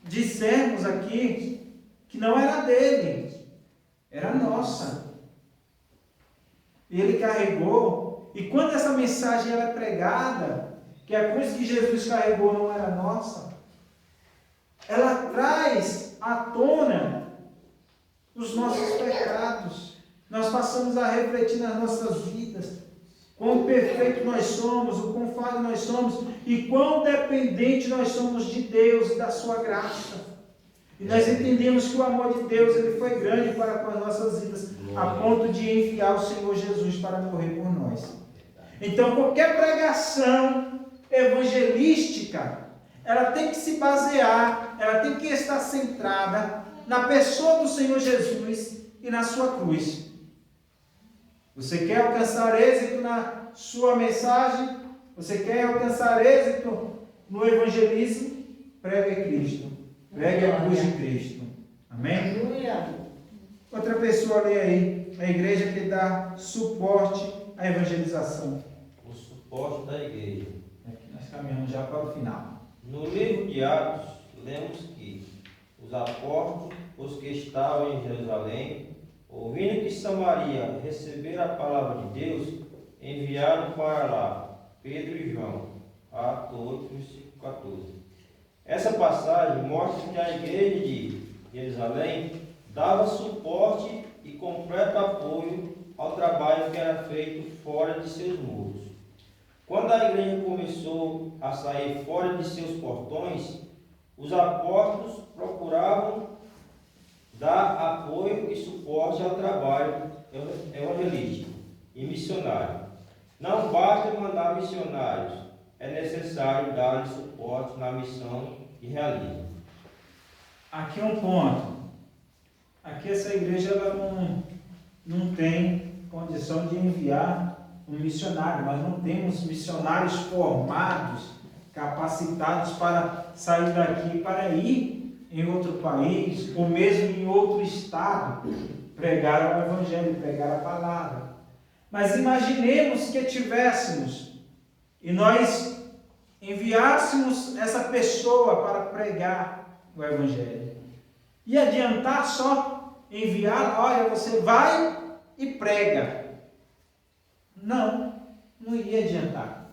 dissemos aqui que não era dele, era nossa. E ele carregou. E quando essa mensagem ela é pregada, que a cruz que Jesus carregou não era nossa, ela traz à tona os nossos pecados. Nós passamos a refletir nas nossas vidas quão perfeito nós somos, o quão falho nós somos e quão dependente nós somos de Deus e da sua graça. E nós entendemos que o amor de Deus ele foi grande para com as nossas vidas, a ponto de enviar o Senhor Jesus para morrer por nós. Então, qualquer pregação evangelística, ela tem que se basear, ela tem que estar centrada na pessoa do Senhor Jesus e na sua cruz. Você quer alcançar êxito na sua mensagem? Você quer alcançar êxito no evangelismo? Pregue Cristo. Pregue a cruz de Cristo. Amém? Outra pessoa lê aí, a igreja que dá suporte à evangelização. O suporte da igreja. Aqui nós caminhamos já para o final. No livro de Atos, lemos que os apóstolos, os que estavam em Jerusalém, ouvindo que Samaria recebera a palavra de Deus, enviaram para lá Pedro e João. Atos 8, versículo 14. Essa passagem mostra que a igreja de Jerusalém dava suporte e completo apoio ao trabalho que era feito fora de seus muros. Quando a igreja começou a sair fora de seus portões, os apóstolos procuravam dar apoio e suporte ao trabalho evangelístico e missionário. Não basta mandar missionários, é necessário dar-lhes suporte na missão que realizam. Aqui é um ponto. Aqui essa igreja ela não tem condição de enviar um missionário. Nós não temos missionários formados, capacitados para sair daqui para ir em outro país, ou mesmo em outro estado, pregar o Evangelho, pregar a palavra. Mas imaginemos que tivéssemos e nós enviássemos essa pessoa para pregar o Evangelho. E adiantar só enviar, olha, você vai e prega. Não iria adiantar.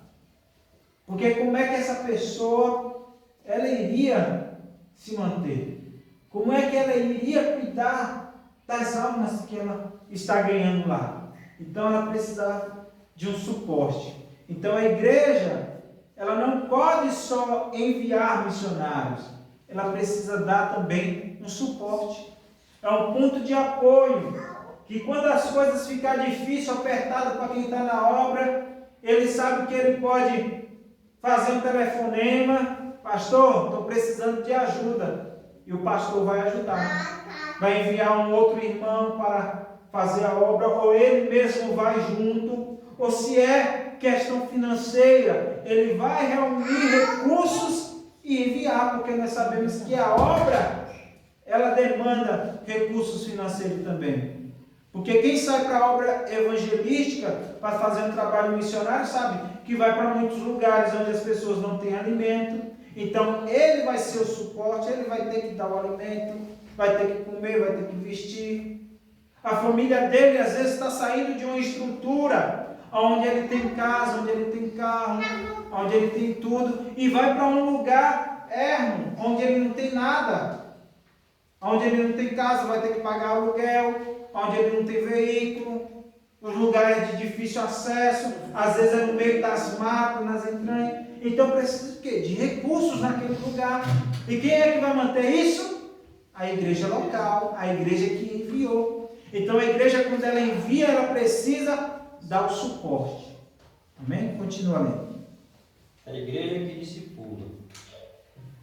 Porque como é que essa pessoa, ela iria se manter? Como é que ela iria cuidar das almas que ela está ganhando lá? Então ela precisa de um suporte. Então a igreja, ela não pode só enviar missionários, ela precisa dar também um suporte. É um ponto de apoio, que quando as coisas ficarem difíceis, apertadas para quem está na obra, ele sabe que ele pode fazer um telefonema: pastor, estou precisando de ajuda. E o pastor vai ajudar. Vai enviar um outro irmão para fazer a obra, ou ele mesmo vai junto. Ou se é questão financeira, ele vai reunir recursos e enviar, porque nós sabemos que a obra, ela demanda recursos financeiros também. Porque quem sai para a obra evangelística, para fazer um trabalho missionário, sabe que vai para muitos lugares onde as pessoas não têm alimento. Então ele vai ser o suporte, ele vai ter que dar o alimento, vai ter que comer, vai ter que vestir. A família dele às vezes está saindo de uma estrutura onde ele tem casa, onde ele tem carro, onde ele tem tudo, e vai para um lugar ermo, onde ele não tem nada. Onde ele não tem casa, vai ter que pagar aluguel, onde ele não tem veículo, os lugares de difícil acesso, às vezes é no meio das matas, nas entranhas. Então precisa de quê? De recursos naquele lugar. E quem é que vai manter isso? A igreja local, a igreja que enviou. Então a igreja, quando ela envia, ela precisa dar o suporte. Amém? Continua lendo. A igreja que discipula.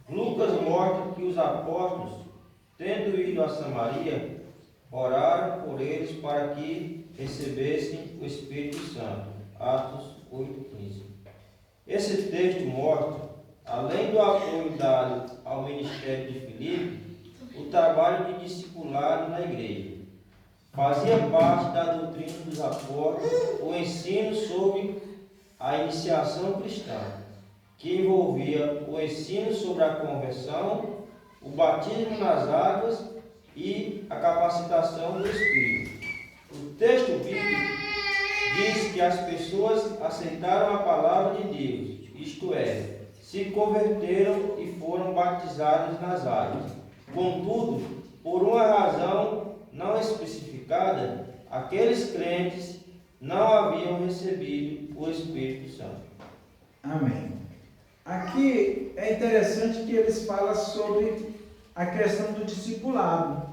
Lucas mostra que os apóstolos, tendo ido a Samaria, oraram por eles para que recebessem o Espírito Santo. Atos 8:15. Esse texto mostra, além do apoio dado ao ministério de Filipe, o trabalho de discipulado na igreja. Fazia parte da doutrina dos apóstolos o ensino sobre a iniciação cristã, que envolvia o ensino sobre a conversão, o batismo nas águas e a capacitação do Espírito. O texto bíblico diz que as pessoas aceitaram a palavra de Deus, isto é, se converteram e foram batizados nas águas. Contudo, por uma razão não especificada, aqueles crentes não haviam recebido o Espírito Santo. Amém. Aqui é interessante que eles falam sobre a questão do discipulado.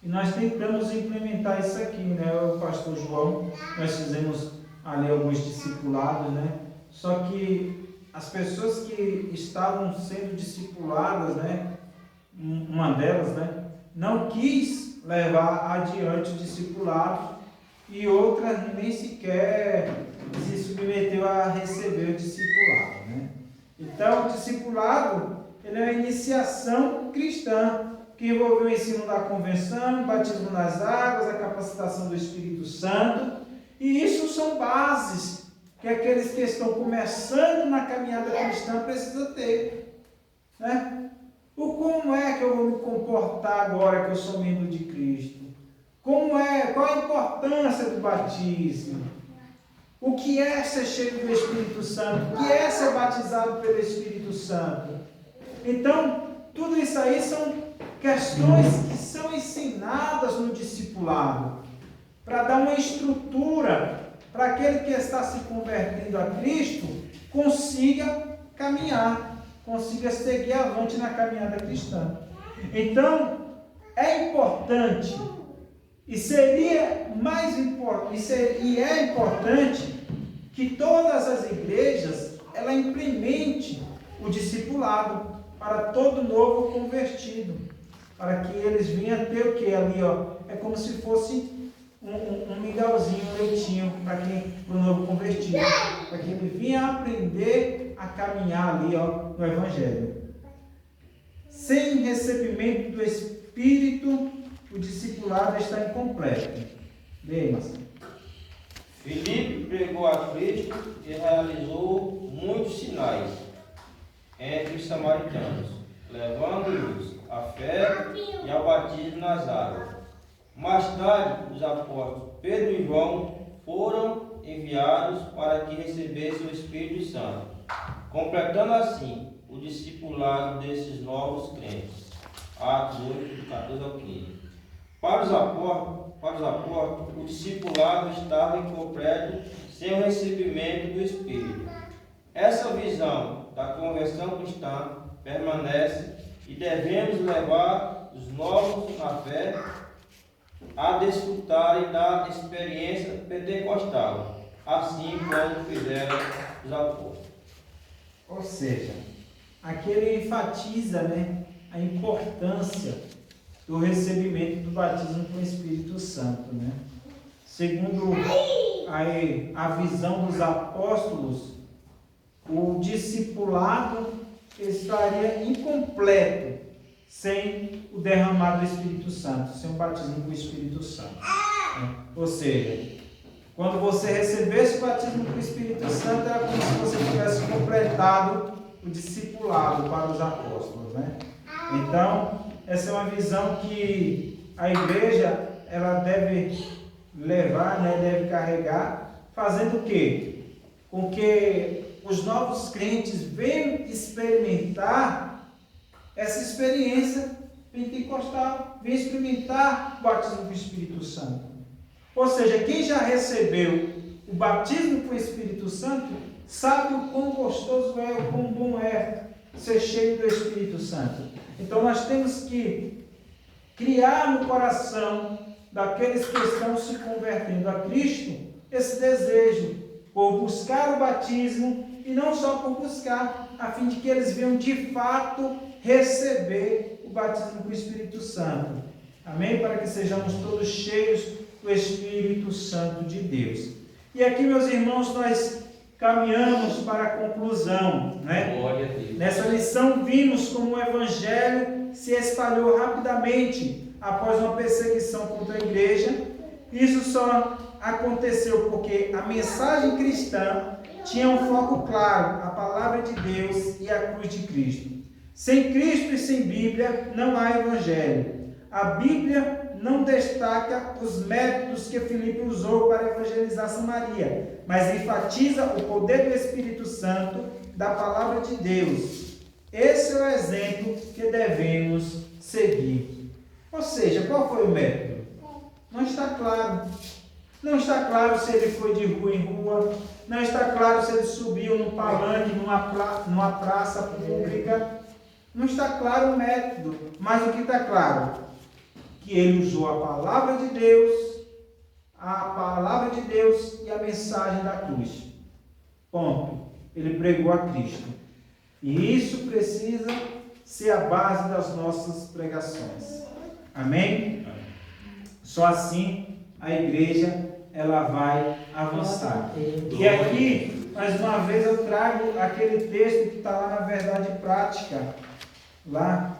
E nós tentamos implementar isso aqui, né? O pastor João, nós fizemos ali alguns discipulados, né? Só que as pessoas que estavam sendo discipuladas, né? Uma delas, né? Não quis levar adiante o discipulado e outra nem sequer se submeteu a receber o discipulado, né? Então, o discipulado, ele é uma iniciação cristã, que envolve o ensino da convenção, o batismo nas águas, a capacitação do Espírito Santo, e isso são bases que aqueles que estão começando na caminhada cristã precisam ter, né? Como é que eu vou me comportar agora que eu sou membro de Cristo? Qual a importância do batismo? O que é ser cheio do Espírito Santo? O que é ser batizado pelo Espírito Santo? Então, tudo isso aí são questões que são ensinadas no discipulado, para dar uma estrutura para aquele que está se convertendo a Cristo consiga caminhar, consiga seguir avante na caminhada cristã. Então, é importante, e seria mais importante, e é importante que todas as igrejas ela implemente o discipulado para todo novo convertido, para que eles venham a ter o que ali, ó, é como se fosse um mingauzinho, um leitinho para o novo convertido, para que ele venha aprender a caminhar ali, ó, no Evangelho. Sem recebimento do Espírito, o discipulado está incompleto. Leia, Marcelo. Filipe pregou a Cristo e realizou muitos sinais entre os samaritanos, levando-os à fé e ao batismo nas águas. Mais tarde, os apóstolos Pedro e João foram enviados para que recebessem o Espírito Santo, completando assim o discipulado desses novos crentes. Atos 8, do 14 ao 15. Para os apóstolos, o discipulado estava incompleto sem o recebimento do Espírito. Essa visão da conversão cristã permanece e devemos levar os novos na fé a desfrutarem da experiência pentecostal, assim como fizeram os apóstolos. Ou seja, aqui ele enfatiza, né, a importância do recebimento do batismo com o Espírito Santo, né? Segundo a visão dos apóstolos, o discipulado estaria incompleto sem o derramar do Espírito Santo, sem o batismo com o Espírito Santo. Ou seja, quando você recebesse o batismo com o Espírito Santo, era como se você tivesse completado o discipulado para os apóstolos, né? Então, essa é uma visão que a igreja ela deve levar, né, deve carregar, fazendo o quê? Com que os novos crentes venham experimentar essa experiência pentecostal, venham experimentar o batismo com o Espírito Santo. Ou seja, quem já recebeu o batismo com o Espírito Santo sabe o quão gostoso é, o quão bom é ser cheio do Espírito Santo. Então nós temos que criar no coração daqueles que estão se convertendo a Cristo esse desejo por buscar o batismo e não só por buscar, a fim de que eles venham de fato receber o batismo com o Espírito Santo. Amém? Para que sejamos todos cheios do Espírito Santo de Deus. E aqui, meus irmãos, nós caminhamos para a conclusão, né? Glória a Deus. Nessa lição vimos como o Evangelho se espalhou rapidamente após uma perseguição contra a igreja. Isso só aconteceu porque a mensagem cristã tinha um foco claro, a palavra de Deus e a cruz de Cristo. Sem Cristo e sem Bíblia não há Evangelho. A Bíblia não destaca os métodos que Filipe usou para evangelizar Samaria, mas enfatiza o poder do Espírito Santo da palavra de Deus. Esse é o exemplo que devemos seguir. Ou seja, qual foi o método? Não está claro. Não está claro se ele foi de rua em rua, não está claro se ele subiu num palanque, numa praça pública. Não está claro o método, mas o que está claro? Que ele usou a palavra de Deus e a mensagem da cruz. Ponto. Ele pregou a Cristo. E isso precisa ser a base das nossas pregações. Amém? Só assim a igreja ela vai avançar. E aqui, mais uma vez, eu trago aquele texto que está lá na Verdade Prática. Lá,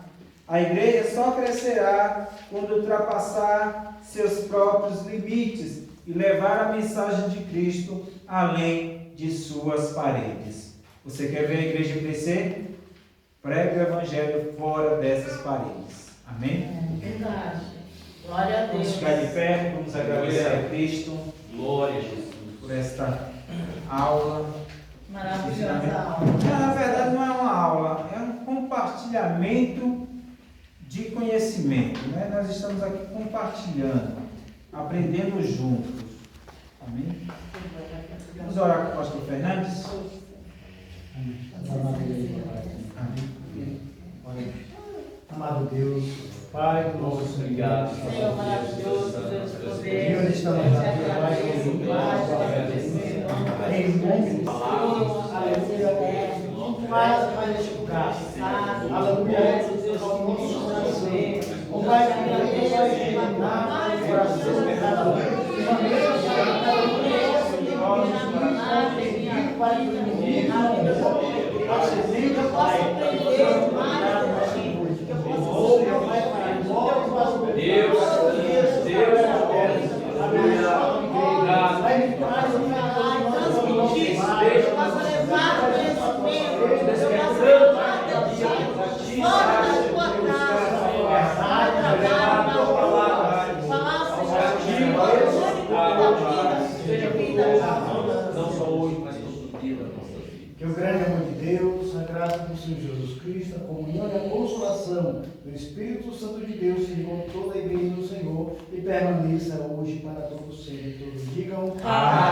a igreja só crescerá quando ultrapassar seus próprios limites e levar a mensagem de Cristo além de suas paredes. Você quer ver a igreja crescer? Pregue o Evangelho fora dessas paredes. Amém? É verdade. Glória a Deus. Vamos ficar de pé, vamos agradecer a Cristo. Glória a Jesus. Por esta aula. Maravilhosa aula. Na verdade, não é uma aula, é um compartilhamento de conhecimento, né? Nós estamos aqui compartilhando, aprendendo juntos. Amém? Vamos orar com o pastor Fernandes? Amado Deus, Pai do nosso Obrigado. Senhor maravilhoso, Deus de poder. Deus, estamos aqui mais uma vez. Em nome de Deus. Aleluia. Faz para edificar. Aleluia. Deus, ao nosso coração. O Pai, que Deus vai iluminar o coração de cada um. De maneira que cada um possa ter olhos no coração. E Pai, iluminar a semente, Pai. Não só hoje, mas todo dia da nossa vida. Que o grande amor de Deus, a graça do Senhor Jesus Cristo, a comunhão e a consolação do Espírito Santo de Deus seja com toda a igreja do Senhor e permaneça hoje para todos sempre. Todos digam amém.